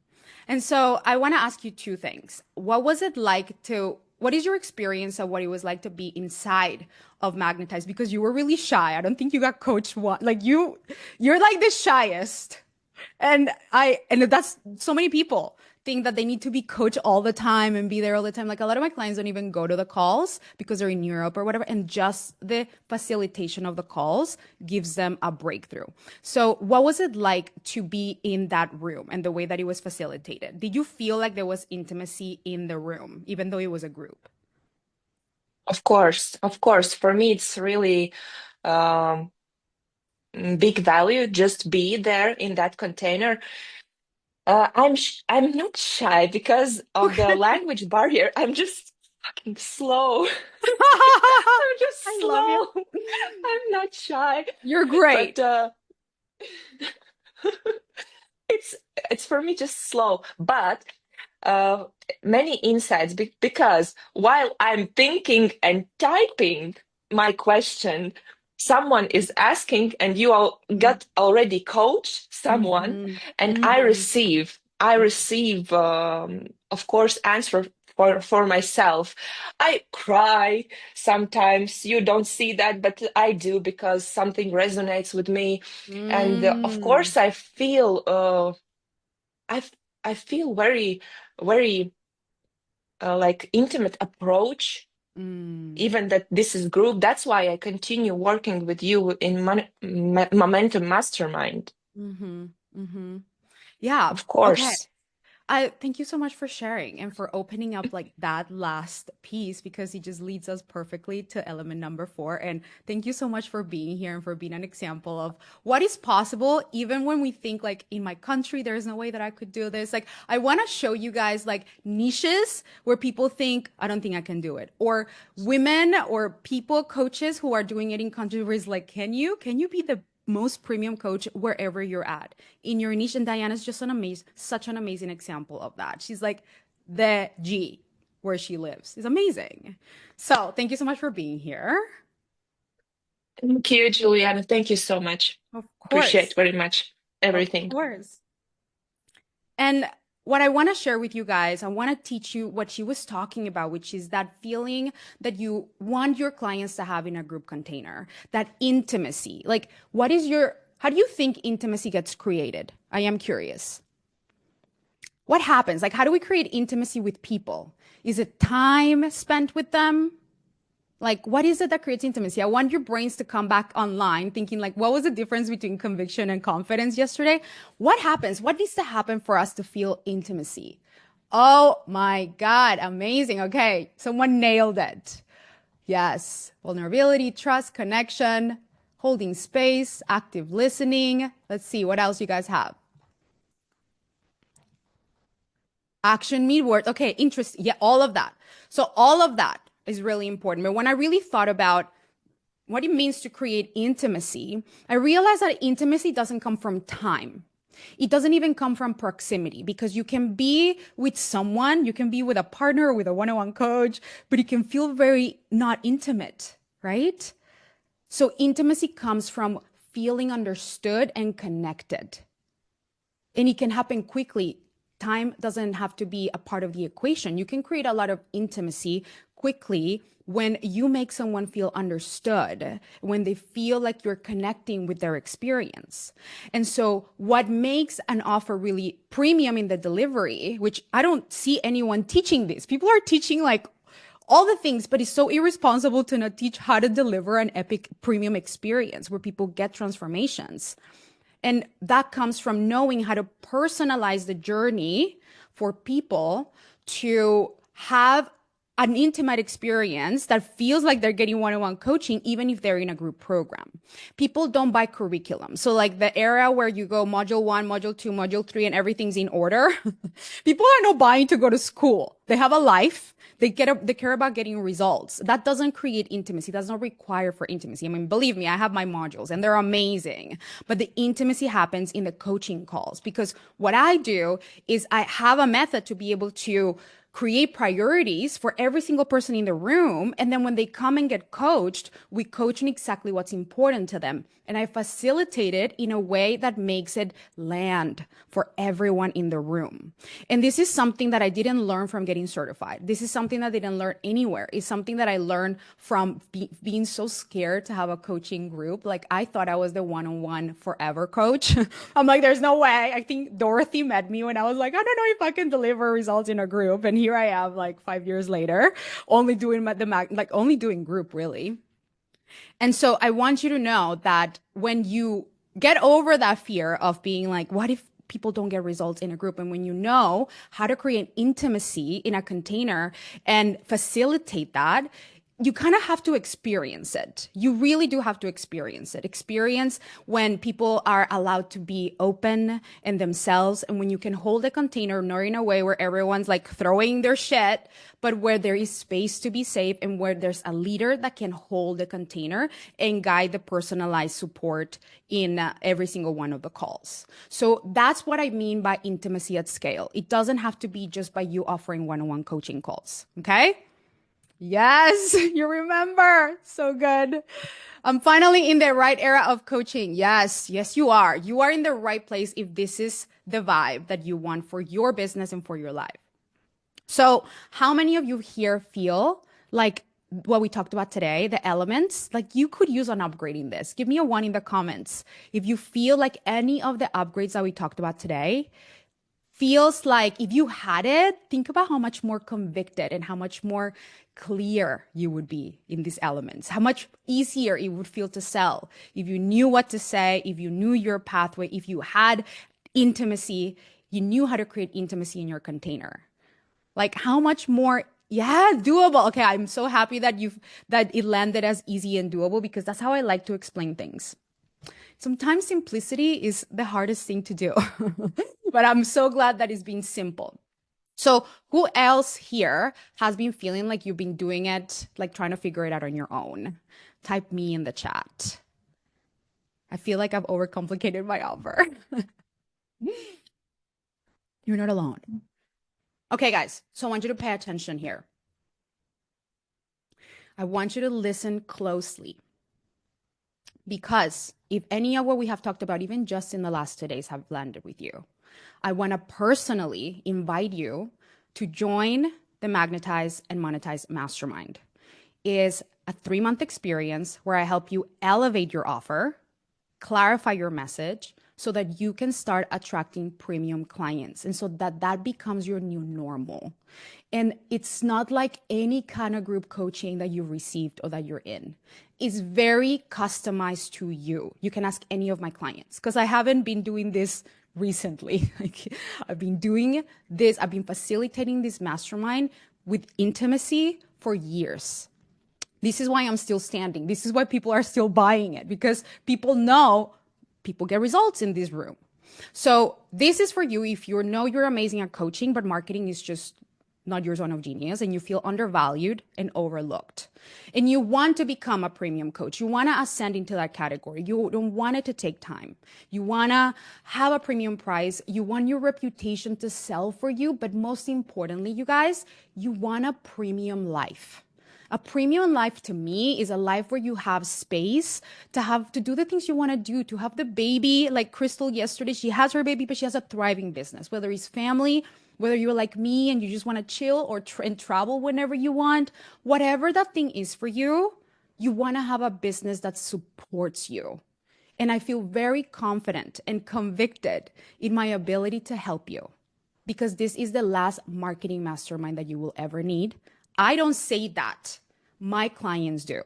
Speaker 1: And so I want to ask you two things. What is your experience of what it was like to be inside of Magnetize? Because you were really shy. I don't think you got coached one. You're like the shyest. And that's so many people think that they need to be coached all the time and be there all the time. Like a lot of my clients don't even go to the calls because they're in Europe or whatever. And just the facilitation of the calls gives them a breakthrough. So what was it like to be in that room and the way that it was facilitated? Did you feel like there was intimacy in the room, even though it was a group?
Speaker 4: Of course, of course. For me, it's really um, big value just be there in that container. I'm not shy because of the
Speaker 1: Okay.
Speaker 4: language barrier. I'm just fucking slow. I'm
Speaker 1: I
Speaker 4: just
Speaker 1: love you.
Speaker 4: slow. I'm not shy,
Speaker 1: You're
Speaker 4: but
Speaker 1: great.
Speaker 4: it's it's for me just slow. But uh, many insights because while I'm thinking and typing my question, someone is asking, and you all got already coach someone,
Speaker 1: Mm-hmm.
Speaker 4: and
Speaker 1: Mm-hmm.
Speaker 4: I receive, of course, answer for myself. I cry sometimes. You don't see that, but I do because something resonates with me, and of
Speaker 1: Mm,
Speaker 4: course, I feel. I I feel very like intimate approach,
Speaker 1: mm,
Speaker 4: even that this is group. That's why I continue working with you in Momentum Mastermind.
Speaker 1: mm-hmm, mm-hmm. Yeah.
Speaker 4: Of
Speaker 1: Okay.
Speaker 4: course.
Speaker 1: I thank you so much for sharing and for opening up like that last piece because it just leads us perfectly to element number four. And thank you so much for being here and for being an example of what is possible, even when we think like in my country, there is no way that I could do this. Like, I want to show you guys like niches where people think, I don't think I can do it. Or women or people, coaches who are doing it in countries where it's like, can you be the most premium coach wherever you're at in your niche? And Diana's just such an amazing example of that. She's like the G where she lives. It's amazing. So thank you so much for being here.
Speaker 4: Thank you, Juliana. Thank you so much.
Speaker 1: Of
Speaker 4: Appreciate
Speaker 1: course.
Speaker 4: very much
Speaker 1: Of
Speaker 4: everything.
Speaker 1: course. And what I want to share with you guys, I want to teach you what she was talking about, which is that feeling that you want your clients to have in a group container, that intimacy. Like, what is your how do you think intimacy gets created? I am curious. What happens? Like, how do we create intimacy with people? Is it time spent with them? Like, what is it that creates intimacy? I want your brains to come back online thinking, like, what was the difference between conviction and confidence yesterday? What happens? What needs to happen for us to feel intimacy? Oh my God, amazing. Okay, someone nailed it. Yes, vulnerability, trust, connection, holding space, active listening. Let's see what else you guys have. Action meet words. Okay, interest. Yeah, all of that. So all of that is really important. But when I really thought about what it means to create intimacy, I realized that intimacy doesn't come from time. It doesn't even come from proximity because you can be with someone, you can be with a partner or with a one-on-one coach, but it can feel very not intimate, right? So intimacy comes from feeling understood and connected. And it can happen quickly. Time doesn't have to be a part of the equation. You can create a lot of intimacy quickly when you make someone feel understood, when they feel like you're connecting with their experience. And so what makes an offer really premium in the delivery, which I don't see anyone teaching this. People are teaching like all the things, but it's so irresponsible to not teach how to deliver an epic premium experience where people get transformations. And that comes from knowing how to personalize the journey for people to have an intimate experience that feels like they're getting one-on-one coaching, even if they're in a group program. People don't buy curriculum. So like the era where you go module 1, module 2, module 3, and everything's in order, people are not buying to go to school. They have a life. They care about getting results. That doesn't create intimacy. That's not required for intimacy. I mean, believe me, I have my modules and they're amazing. But the intimacy happens in the coaching calls because what I do is I have a method to be able to create priorities for every single person in the room. And then when they come and get coached, we coach on exactly what's important to them. And I facilitate it in a way that makes it land for everyone in the room. And this is something that I didn't learn from getting certified. This is something that I didn't learn anywhere. It's something that I learned from being so scared to have a coaching group. Like I thought I was the one-on-one forever coach. I'm like, there's no way. I think Dorothy met me when I was like, I don't know if I can deliver results in a group. And here I am like 5 years later, only doing only doing group really. And so I want you to know that when you get over that fear of being like, what if people don't get results in a group? And when you know how to create intimacy in a container and facilitate that, you kind of have to experience it. You really do have to experience it. Experience when people are allowed to be open and themselves, and when you can hold a container not in a way where everyone's like throwing their shit, but where there is space to be safe and where there's a leader that can hold the container and guide the personalized support in every single one of the calls. So that's what I mean by intimacy at scale. It doesn't have to be just by you offering one-on-one coaching calls. Okay? Yes, you remember. So good. I'm finally in the right era of coaching. Yes, yes, you are. You are in the right place if this is the vibe that you want for your business and for your life. So, how many of you here feel like what we talked about today, the elements, like you could use on upgrading this? Give me a 1 in the comments. If you feel like any of the upgrades that we talked about today feels like if you had it, think about how much more convicted and how much more clear you would be in these elements, how much easier it would feel to sell if you knew what to say, if you knew your pathway, if you had intimacy, you knew how to create intimacy in your container. Like how much more, yeah, doable. Okay, I'm so happy that it landed as easy and doable because that's how I like to explain things. Sometimes simplicity is the hardest thing to do, but I'm so glad that it's been simple. So who else here has been feeling like you've been doing it, like trying to figure it out on your own? Type me in the chat. I feel like I've overcomplicated my offer. You're not alone. Okay, guys, so I want you to pay attention here. I want you to listen closely. Because if any of what we have talked about, even just in the last 2 days, have landed with you, I want to personally invite you to join the Magnetize and Monetize Mastermind. It is a 3-month experience where I help you elevate your offer, clarify your message so that you can start attracting premium clients and so that that becomes your new normal. And it's not like any kind of group coaching that you received or that you're in. It's very customized to you. You can ask any of my clients because I haven't been doing this recently. Like, I've been doing this, I've been facilitating this mastermind with intimacy for years. This is why I'm still standing. This is why people are still buying it, because people know people get results in this room. So this is for you if you know you're amazing at coaching, but marketing is just not your zone of genius and you feel undervalued and overlooked. And you want to become a premium coach. You want to ascend into that category. You don't want it to take time. You want to have a premium price. You want your reputation to sell for you. But most importantly, you guys, you want a premium life. A premium life to me is a life where you have space to do the things you want to do, to have the baby. Like Crystal yesterday, she has her baby, but she has a thriving business, whether it's family, whether you're like me and you just want to chill or and travel whenever you want, whatever that thing is for you, you want to have a business that supports you. And I feel very confident and convicted in my ability to help you because this is the last marketing mastermind that you will ever need. I don't say that. My clients do.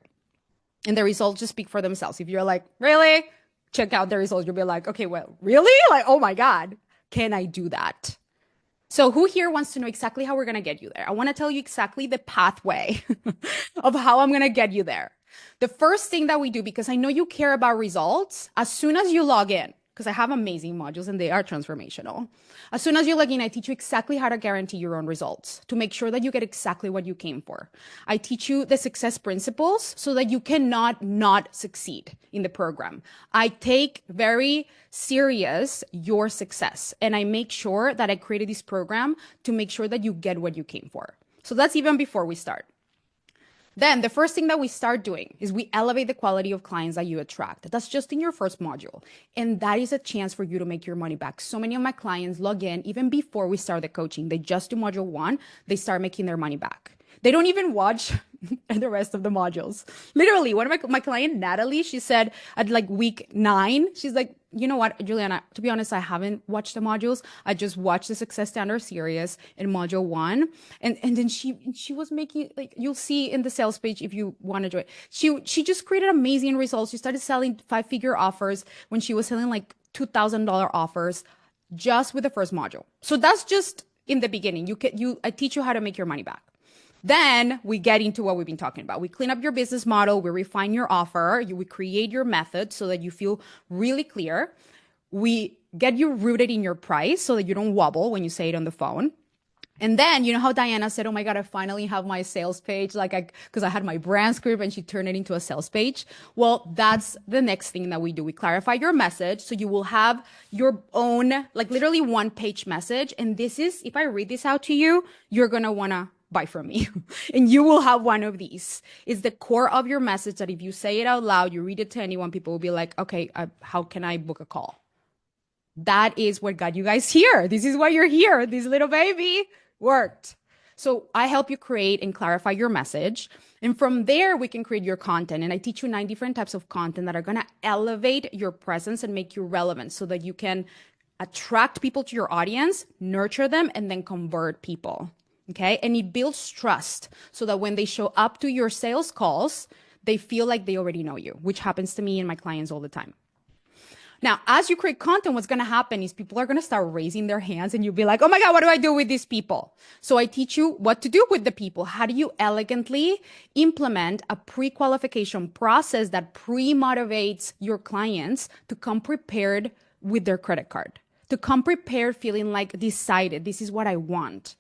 Speaker 1: And the results just speak for themselves. If you're like, really? Check out the results. You'll be like, okay, well, really? Like, oh my God, can I do that? So who here wants to know exactly how we're going to get you there? I want to tell you exactly the pathway of how I'm going to get you there. The first thing that we do, because I know you care about results, as soon as you log in, because I have amazing modules and they are transformational. As soon as you log in, I teach you exactly how to guarantee your own results to make sure that you get exactly what you came for. I teach you the success principles so that you cannot not succeed in the program. I take very serious your success and I make sure that I created this program to make sure that you get what you came for. So that's even before we start. Then the first thing that we start doing is we elevate the quality of clients that you attract. That's just in your first module. And that is a chance for you to make your money back. So many of my clients log in even before we start the coaching. They just do module 1. They start making their money back. They don't even watch the rest of the modules. Literally, one of my client, Natalie, she said at like week 9, she's like, you know what, Juliana, to be honest, I haven't watched the modules. I just watched the Success Standard series in module 1. And then she was making, like, you'll see in the sales page if you want to join. She just created amazing results. She started selling 5-figure offers when she was selling like $2,000 offers just with the first module. So that's just in the beginning. I teach you how to make your money back. Then we get into what we've been talking about. We clean up your business model. We refine your offer. We create your method so that you feel really clear. We get you rooted in your price so that you don't wobble when you say it on the phone. And then, you know how Diana said, oh my God, I finally have my sales page, because I had my brand script and she turned it into a sales page. Well, that's the next thing that we do. We clarify your message. So you will have your own, like literally 1-page message. And this is, if I read this out to you, you're going to want to buy from me and you will have one of these. It's the core of your message that if you say it out loud, you read it to anyone, people will be like, okay, how can I book a call? That is what got you guys here. This is why you're here. This little baby worked. So I help you create and clarify your message. And from there, we can create your content. And I teach you 9 different types of content that are going to elevate your presence and make you relevant so that you can attract people to your audience, nurture them, and then convert people. Okay. And it builds trust so that when they show up to your sales calls, they feel like they already know you, which happens to me and my clients all the time. Now, as you create content, what's going to happen is people are going to start raising their hands and you'll be like, oh my God, what do I do with these people? So I teach you what to do with the people. How do you elegantly implement a pre-qualification process that pre-motivates your clients to come prepared with their credit card, to come prepared feeling like decided, this is what I want.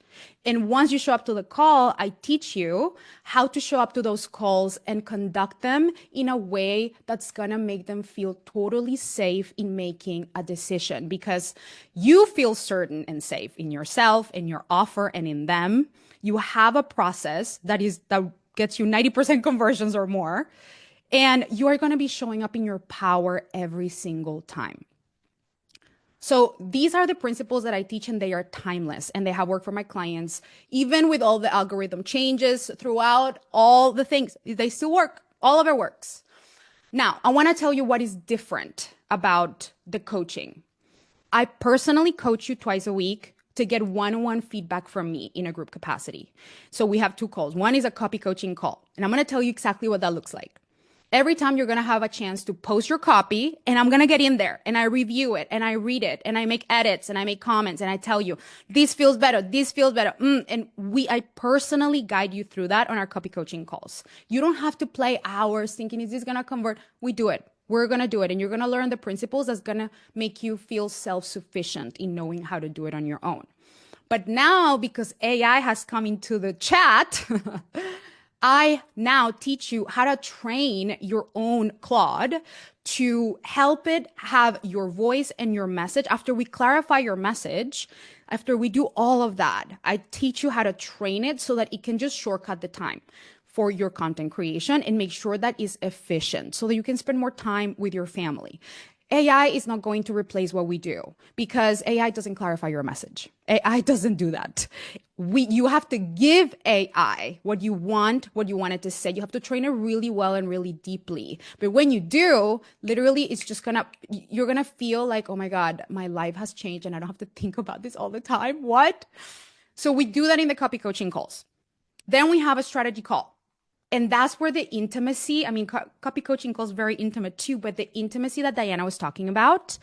Speaker 1: And once you show up to the call, I teach you how to show up to those calls and conduct them in a way that's going to make them feel totally safe in making a decision because you feel certain and safe in yourself, in your offer, and in them. You have a process that gets you 90% conversions or more. And you are going to be showing up in your power every single time. So these are the principles that I teach and they are timeless and they have worked for my clients. Even with all the algorithm changes throughout all the things, they still work. All of it works. Now, I want to tell you what is different about the coaching. I personally coach you twice a week to get one-on-one feedback from me in a group capacity. So we have two calls. One is a copy coaching call, and I'm going to tell you exactly what that looks like. Every time you're going to have a chance to post your copy, and I'm going to get in there and I review it and I read it and I make edits and I make comments and I tell you, this feels better. This feels better. And I personally guide you through that on our copy coaching calls. You don't have to play hours thinking, is this going to convert? We do it. We're going to do it. And you're going to learn the principles that's going to make you feel self-sufficient in knowing how to do it on your own. But now, because AI has come into the chat, I now teach you how to train your own Claude to help it have your voice and your message. After we clarify your message, after we do all of that, I teach you how to train it so that it can just shortcut the time for your content creation and make sure that is efficient so that you can spend more time with your family. AI is not going to replace what we do because AI doesn't clarify your message. AI doesn't do that. You have to give AI what you want it to say. You have to train it really well and really deeply. But when you do, literally, you're gonna feel like, oh my God, my life has changed and I don't have to think about this all the time. What? So we do that in the copy coaching calls. Then we have a strategy call. And that's where the intimacy, copy coaching calls very intimate too, but the intimacy that Diana was talking about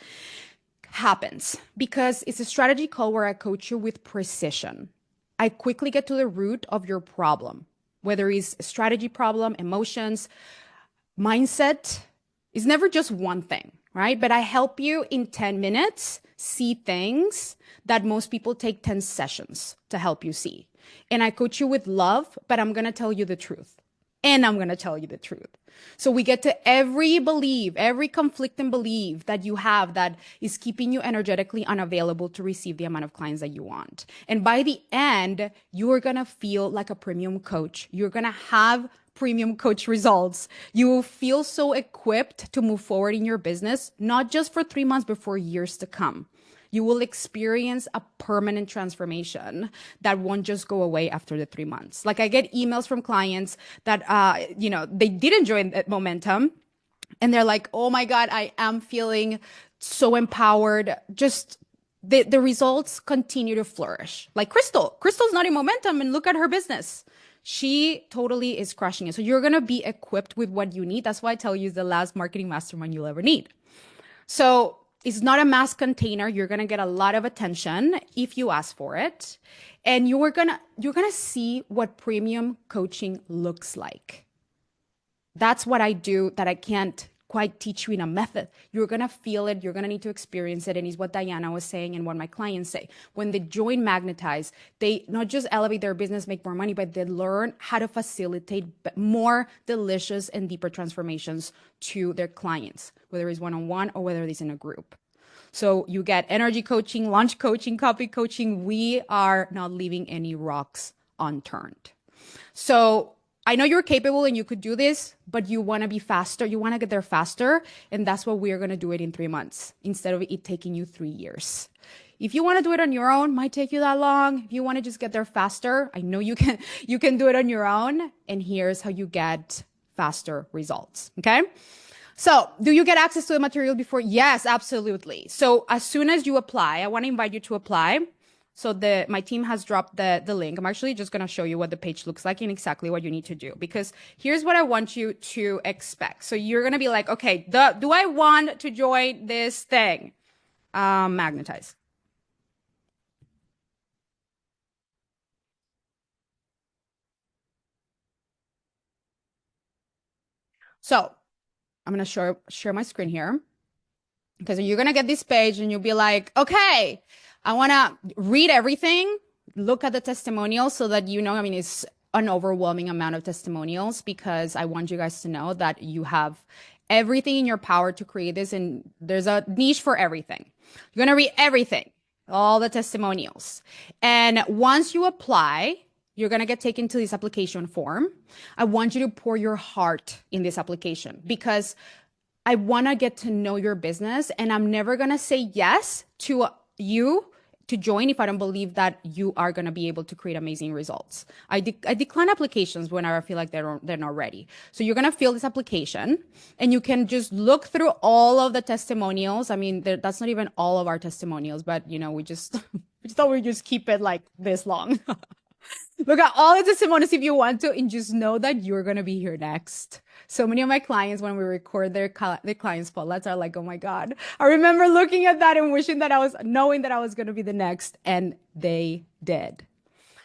Speaker 1: happens because it's a strategy call where I coach you with precision. I quickly get to the root of your problem, whether it's a strategy problem, emotions, mindset. It's never just one thing, right? But I help you in 10 minutes see things that most people take 10 sessions to help you see. And I coach you with love, but I'm going to tell you the truth. And I'm going to tell you the truth. So we get to every conflicting belief that you have that is keeping you energetically unavailable to receive the amount of clients that you want. And by the end, you are going to feel like a premium coach. You're going to have premium coach results. You will feel so equipped to move forward in your business, not just for 3 months, but for years to come. You will experience a permanent transformation that won't just go away after the 3 months. Like I get emails from clients that, they did enjoy that momentum and they're like, oh my God, I am feeling so empowered. Just the results continue to flourish. Like Crystal's not in momentum and look at her business. She totally is crushing it. So you're going to be equipped with what you need. That's why I tell you it's the last marketing mastermind you'll ever need. So it's not a mass container. You're going to get a lot of attention if you ask for it. And you're going to see what premium coaching looks like. That's what I do that I can't quite teach you in a method. You're going to feel it. You're going to need to experience it. And it's what Diana was saying and what my clients say. When they join Magnetize, they not just elevate their business, make more money, but they learn how to facilitate more delicious and deeper transformations to their clients, whether it's one-on-one or whether it's in a group. So you get energy coaching, launch coaching, copy coaching. We are not leaving any rocks unturned. So I know you're capable and you could do this, but you want to be faster. You want to get there faster. And that's what we're going to do it in 3 months instead of it taking you 3 years. If you want to do it on your own, might take you that long. If you want to just get there faster, I know you can do it on your own. And here's how you get faster results. Okay. So do you get access to the material before? Yes, absolutely. So as soon as you apply, I want to invite you to apply. So my team has dropped the link. I'm actually just going to show you what the page looks like and exactly what you need to do, because here's what I want you to expect. So you're going to be like, okay, do I want to join this thing? Magnetize. So I'm going to share my screen here, because you're going to get this page and you'll be like, okay, I want to read everything, look at the testimonials so that it's an overwhelming amount of testimonials, because I want you guys to know that you have everything in your power to create this, and there's a niche for everything. You're going to read everything, all the testimonials. And once you apply, you're going to get taken to this application form. I want you to pour your heart in this application, because I want to get to know your business, and I'm never going to say yes to you to join if I don't believe that you are going to be able to create amazing results. I decline applications whenever I feel like they're not ready. So you're going to fill this application and you can just look through all of the testimonials. I mean, that's not even all of our testimonials, but you know, we just we just thought we'd just keep it like this long. Look at all the testimonials if you want to, and just know that you're going to be here next. So many of my clients, when we record their client spotlights, are like, oh my God. I remember looking at that and wishing that knowing that I was going to be the next, and they did.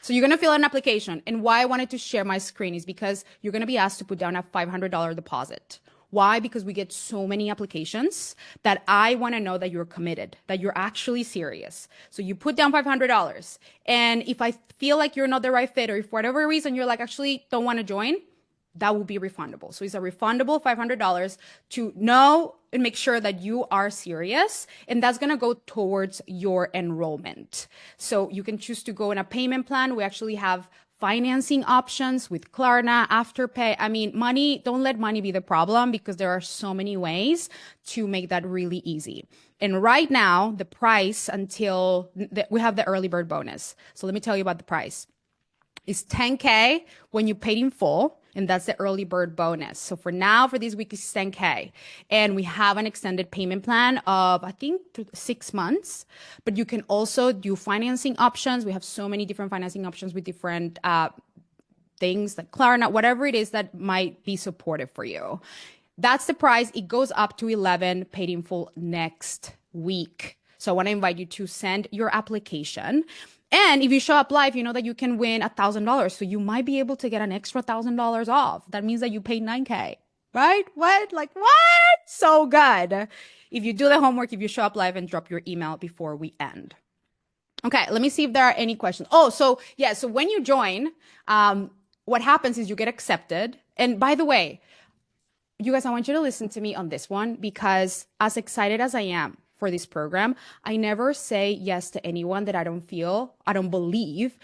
Speaker 1: So you're going to fill out an application. And why I wanted to share my screen is because you're going to be asked to put down a $500 deposit. Why? Because we get so many applications that I want to know that you're committed, that you're actually serious. So you put down $500. And if I feel like you're not the right fit, or if for whatever reason you're like, actually don't want to join, that will be refundable. So it's a refundable $500 to know and make sure that you are serious. And that's going to go towards your enrollment. So you can choose to go in a payment plan. We actually have financing options with Klarna, Afterpay. I mean, don't let money be the problem, because there are so many ways to make that really easy. And right now, the price we have the early bird bonus. So let me tell you about the price. It's $10K when you paid in full, and that's the early bird bonus. So for now, for this week, it's $10K. And we have an extended payment plan of, I think, 6 months. But you can also do financing options. We have so many different financing options with different things like Klarna, whatever it is that might be supportive for you. That's the price. It goes up to 11 paid in full next week. So I want to invite you to send your application. And if you show up live, you know that you can win $1,000. So you might be able to get an extra $1,000 off. That means that you paid $9K, right? What? Like what? So good. If you do the homework, if you show up live and drop your email before we end. Okay, let me see if there are any questions. Oh, so yeah, so when you join, what happens is you get accepted. And by the way, you guys, I want you to listen to me on this one, because as excited as I am for this program, I never say yes to anyone that I don't believe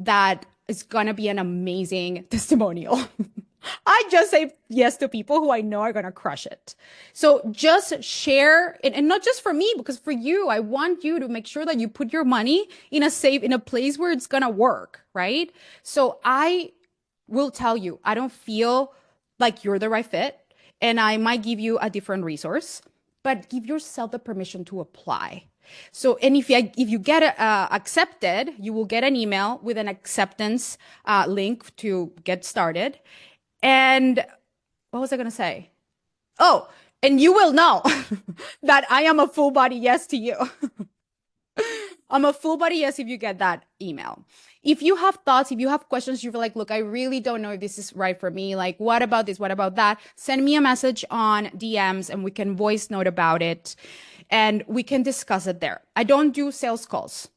Speaker 1: that is going to be an amazing testimonial. I just say yes to people who I know are going to crush it. So just share, and not just for me, because for you, I want you to make sure that you put your money in a place where it's going to work, right? So I will tell you, I don't feel like you're the right fit, and I might give you a different resource, but give yourself the permission to apply. So, and if you get accepted, you will get an email with an acceptance link to get started. And what was I going to say? Oh, and you will know that I am a full body yes to you. I'm a full body yes if you get that email. If you have thoughts, if you have questions, you feel like, look, I really don't know if this is right for me. Like, what about this? What about that? Send me a message on DMs and we can voice note about it and we can discuss it there. I don't do sales calls.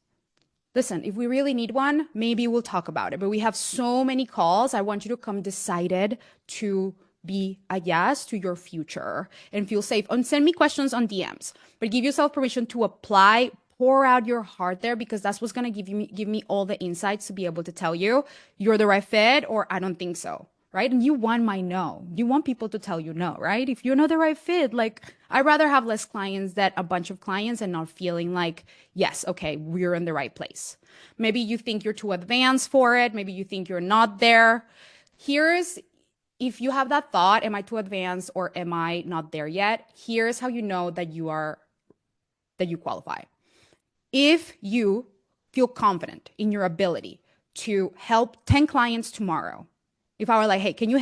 Speaker 1: Listen, if we really need one, maybe we'll talk about it. But we have so many calls. I want you to come decided to be a yes to your future and feel safe. And send me questions on DMs, but give yourself permission to apply. Pour out your heart there, because that's what's going to give me all the insights to be able to tell you you're the right fit or I don't think so, right? And you want my no. You want people to tell you no, right? If you're not the right fit, like I'd rather have less clients than a bunch of clients and not feeling like, yes, okay, we're in the right place. Maybe you think you're too advanced for it. Maybe you think you're not there. If you have that thought, am I too advanced or am I not there yet? Here's how you know that you qualify. If you feel confident in your ability to help 10 clients tomorrow, if I were like, hey, can you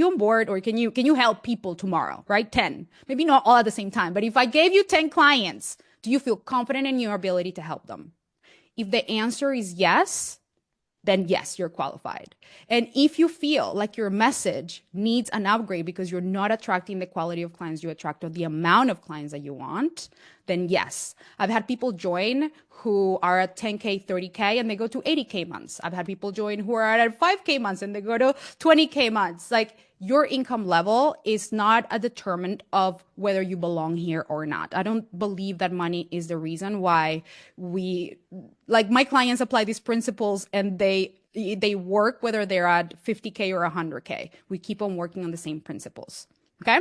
Speaker 1: onboard or can you help people tomorrow, right? 10, maybe not all at the same time, but if I gave you 10 clients, do you feel confident in your ability to help them? If the answer is yes, then yes, you're qualified. And if you feel like your message needs an upgrade because you're not attracting the quality of clients you attract or the amount of clients that you want, then yes. I've had people join who are at 10K, 30K, and they go to 80K months. I've had people join who are at 5K months and they go to 20K months. Like, your income level is not a determinant of whether you belong here or not. I don't believe that money is the reason why my clients apply these principles and they work whether they're at 50K or 100K. We keep on working on the same principles. Okay?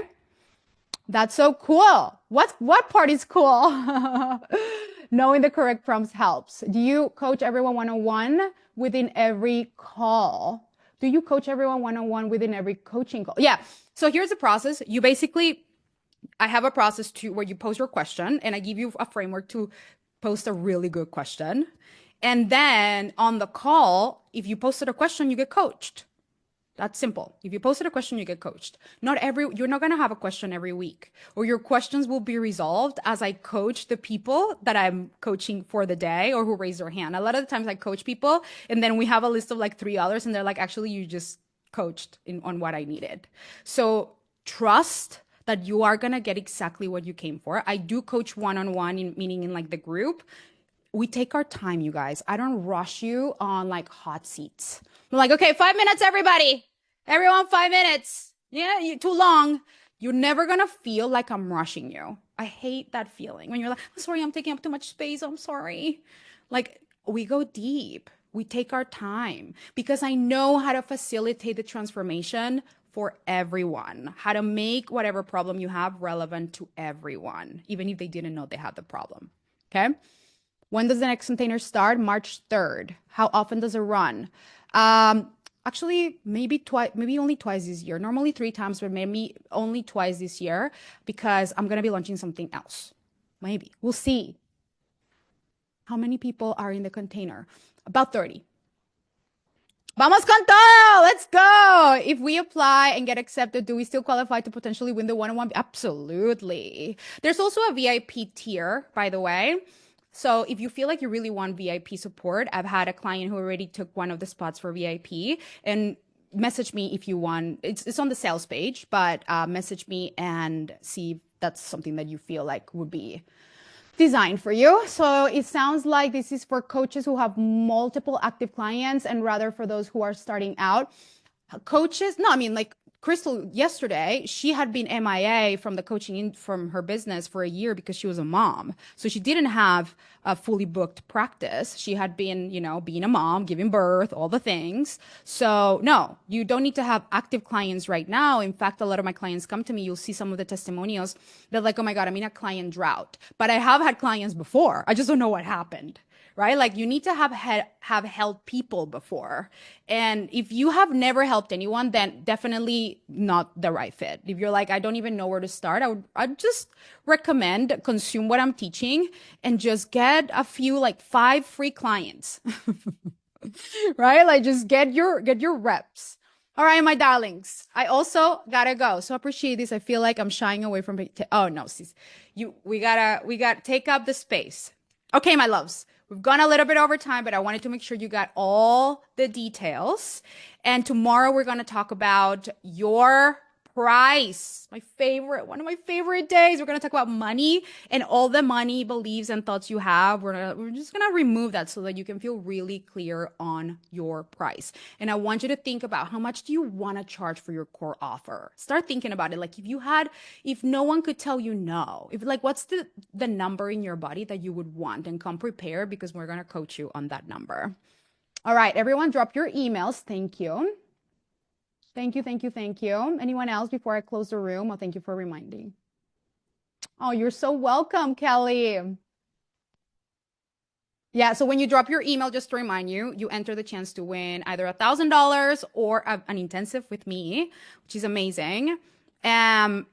Speaker 1: That's so cool. What part is cool? Knowing the correct prompts helps. Do you coach everyone one-on-one within every call? Do you coach everyone one-on-one within every coaching call? Yeah. So here's the process. You basically, I have a process to where you pose your question and I give you a framework to post a really good question. And then on the call, if you posted a question, you get coached. That's simple. If you posted a question, you get coached. You're not going to have a question every week, or your questions will be resolved as I coach the people that I'm coaching for the day or who raise their hand. A lot of the times I coach people and then we have a list of like three others and they're like, actually, you just coached on what I needed. So trust that you are going to get exactly what you came for. I do coach one-on-one, meaning in like the group. We take our time, you guys. I don't rush you on like hot seats. I'm like, okay, 5 minutes, everybody. Everyone, 5 minutes. Yeah, too long. You're never gonna feel like I'm rushing you. I hate that feeling when you're like, I'm sorry, I'm taking up too much space. I'm sorry. Like, we go deep. We take our time because I know how to facilitate the transformation for everyone, how to make whatever problem you have relevant to everyone, even if they didn't know they had the problem. Okay. When does the next container start? March 3rd. How often does it run? Actually, maybe twice, maybe only twice this year. Normally 3 times, but maybe only twice this year because I'm going to be launching something else. Maybe. We'll see. How many people are in the container? About 30. Vamos con todo! Let's go! If we apply and get accepted, do we still qualify to potentially win the one-on-one? Absolutely. There's also a VIP tier, by the way. So if you feel like you really want VIP support, I've had a client who already took one of the spots for VIP and message me if you want. It's on the sales page, but message me and see if that's something that you feel like would be designed for you. So it sounds like this is for coaches who have multiple active clients and rather for those who are starting out. Coaches, no, I mean, like Crystal yesterday, she had been MIA from the coaching from her business for a year because she was a mom. So she didn't have a fully booked practice. She had been, being a mom, giving birth, all the things. So no, you don't need to have active clients right now. In fact, a lot of my clients come to me. You'll see some of the testimonials. They're like, oh my God, I'm in a client drought. But I have had clients before. I just don't know what happened. Right? Like you need to have helped people before. And if you have never helped anyone, then definitely not the right fit. If you're like, I don't even know where to start, I'd just recommend consume what I'm teaching and just get a few, like 5 free clients. Right? Like just get your reps. All right, my darlings. I also gotta go. So appreciate this. I feel like I'm shying away from it. Oh no, sis. We gotta take up the space. Okay, my loves. We've gone a little bit over time, but I wanted to make sure you got all the details. And tomorrow we're going to talk about your price. One of my favorite days. We're going to talk about money and all the money beliefs and thoughts you have. We're just going to remove that so that you can feel really clear on your price. And I want you to think about how much do you want to charge for your core offer? Start thinking about it. Like if no one could tell you no, what's the number in your body that you would want, and come prepared because we're going to coach you on that number. All right, everyone, drop your emails. Thank you. Thank you, thank you, thank you. Anyone else before I close the room? Oh, thank you for reminding. Oh, you're so welcome, Kelly. Yeah, so when you drop your email, just to remind you, you enter the chance to win either $1,000 or an intensive with me, which is amazing. And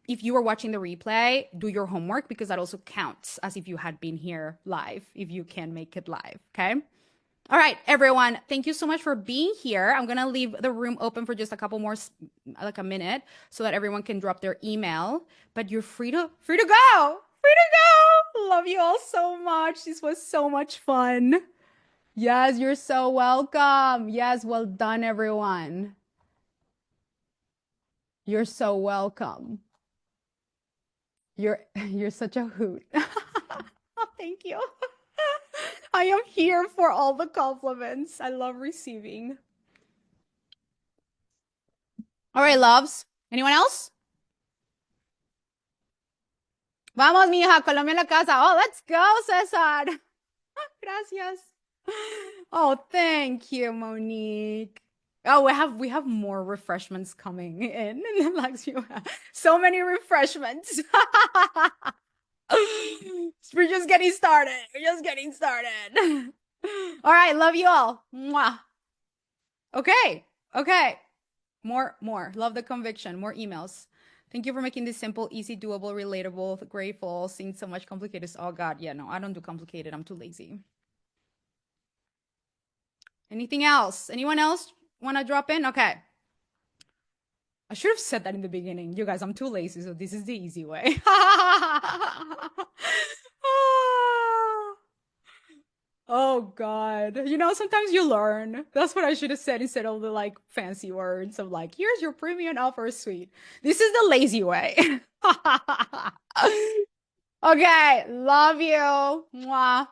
Speaker 1: if you are watching the replay, do your homework because that also counts as if you had been here live, if you can make it live, okay? All right, everyone, thank you so much for being here. I'm going to leave the room open for just a couple more, like a minute, so that everyone can drop their email. But you're free to go. Free to go. Love you all so much. This was so much fun. Yes, you're so welcome. Yes, well done, everyone. You're so welcome. You're such a hoot. Oh, thank you. I am here for all the compliments. I love receiving. All right, loves. Anyone else? Vamos, mija, Colombia en la casa. Oh, let's go, Cesar. Gracias. Oh, thank you, Monique. Oh, we have more refreshments coming in. Like, so many refreshments. We're just getting started. We're just getting started. All right, love you all. Mwah. Okay, okay. More. Love the conviction. More emails. Thank you for making this simple, easy, doable, relatable, grateful, seeing so much complicated. Oh God, yeah, no, I don't do complicated. I'm too lazy. Anything else? Anyone else want to drop in? Okay. I should have said that in the beginning. You guys, I'm too lazy, so this is the easy way. Oh God. You know, sometimes you learn. That's what I should have said instead of the like fancy words of like, here's your premium offer suite. This is the lazy way. Okay, love you. Mwah.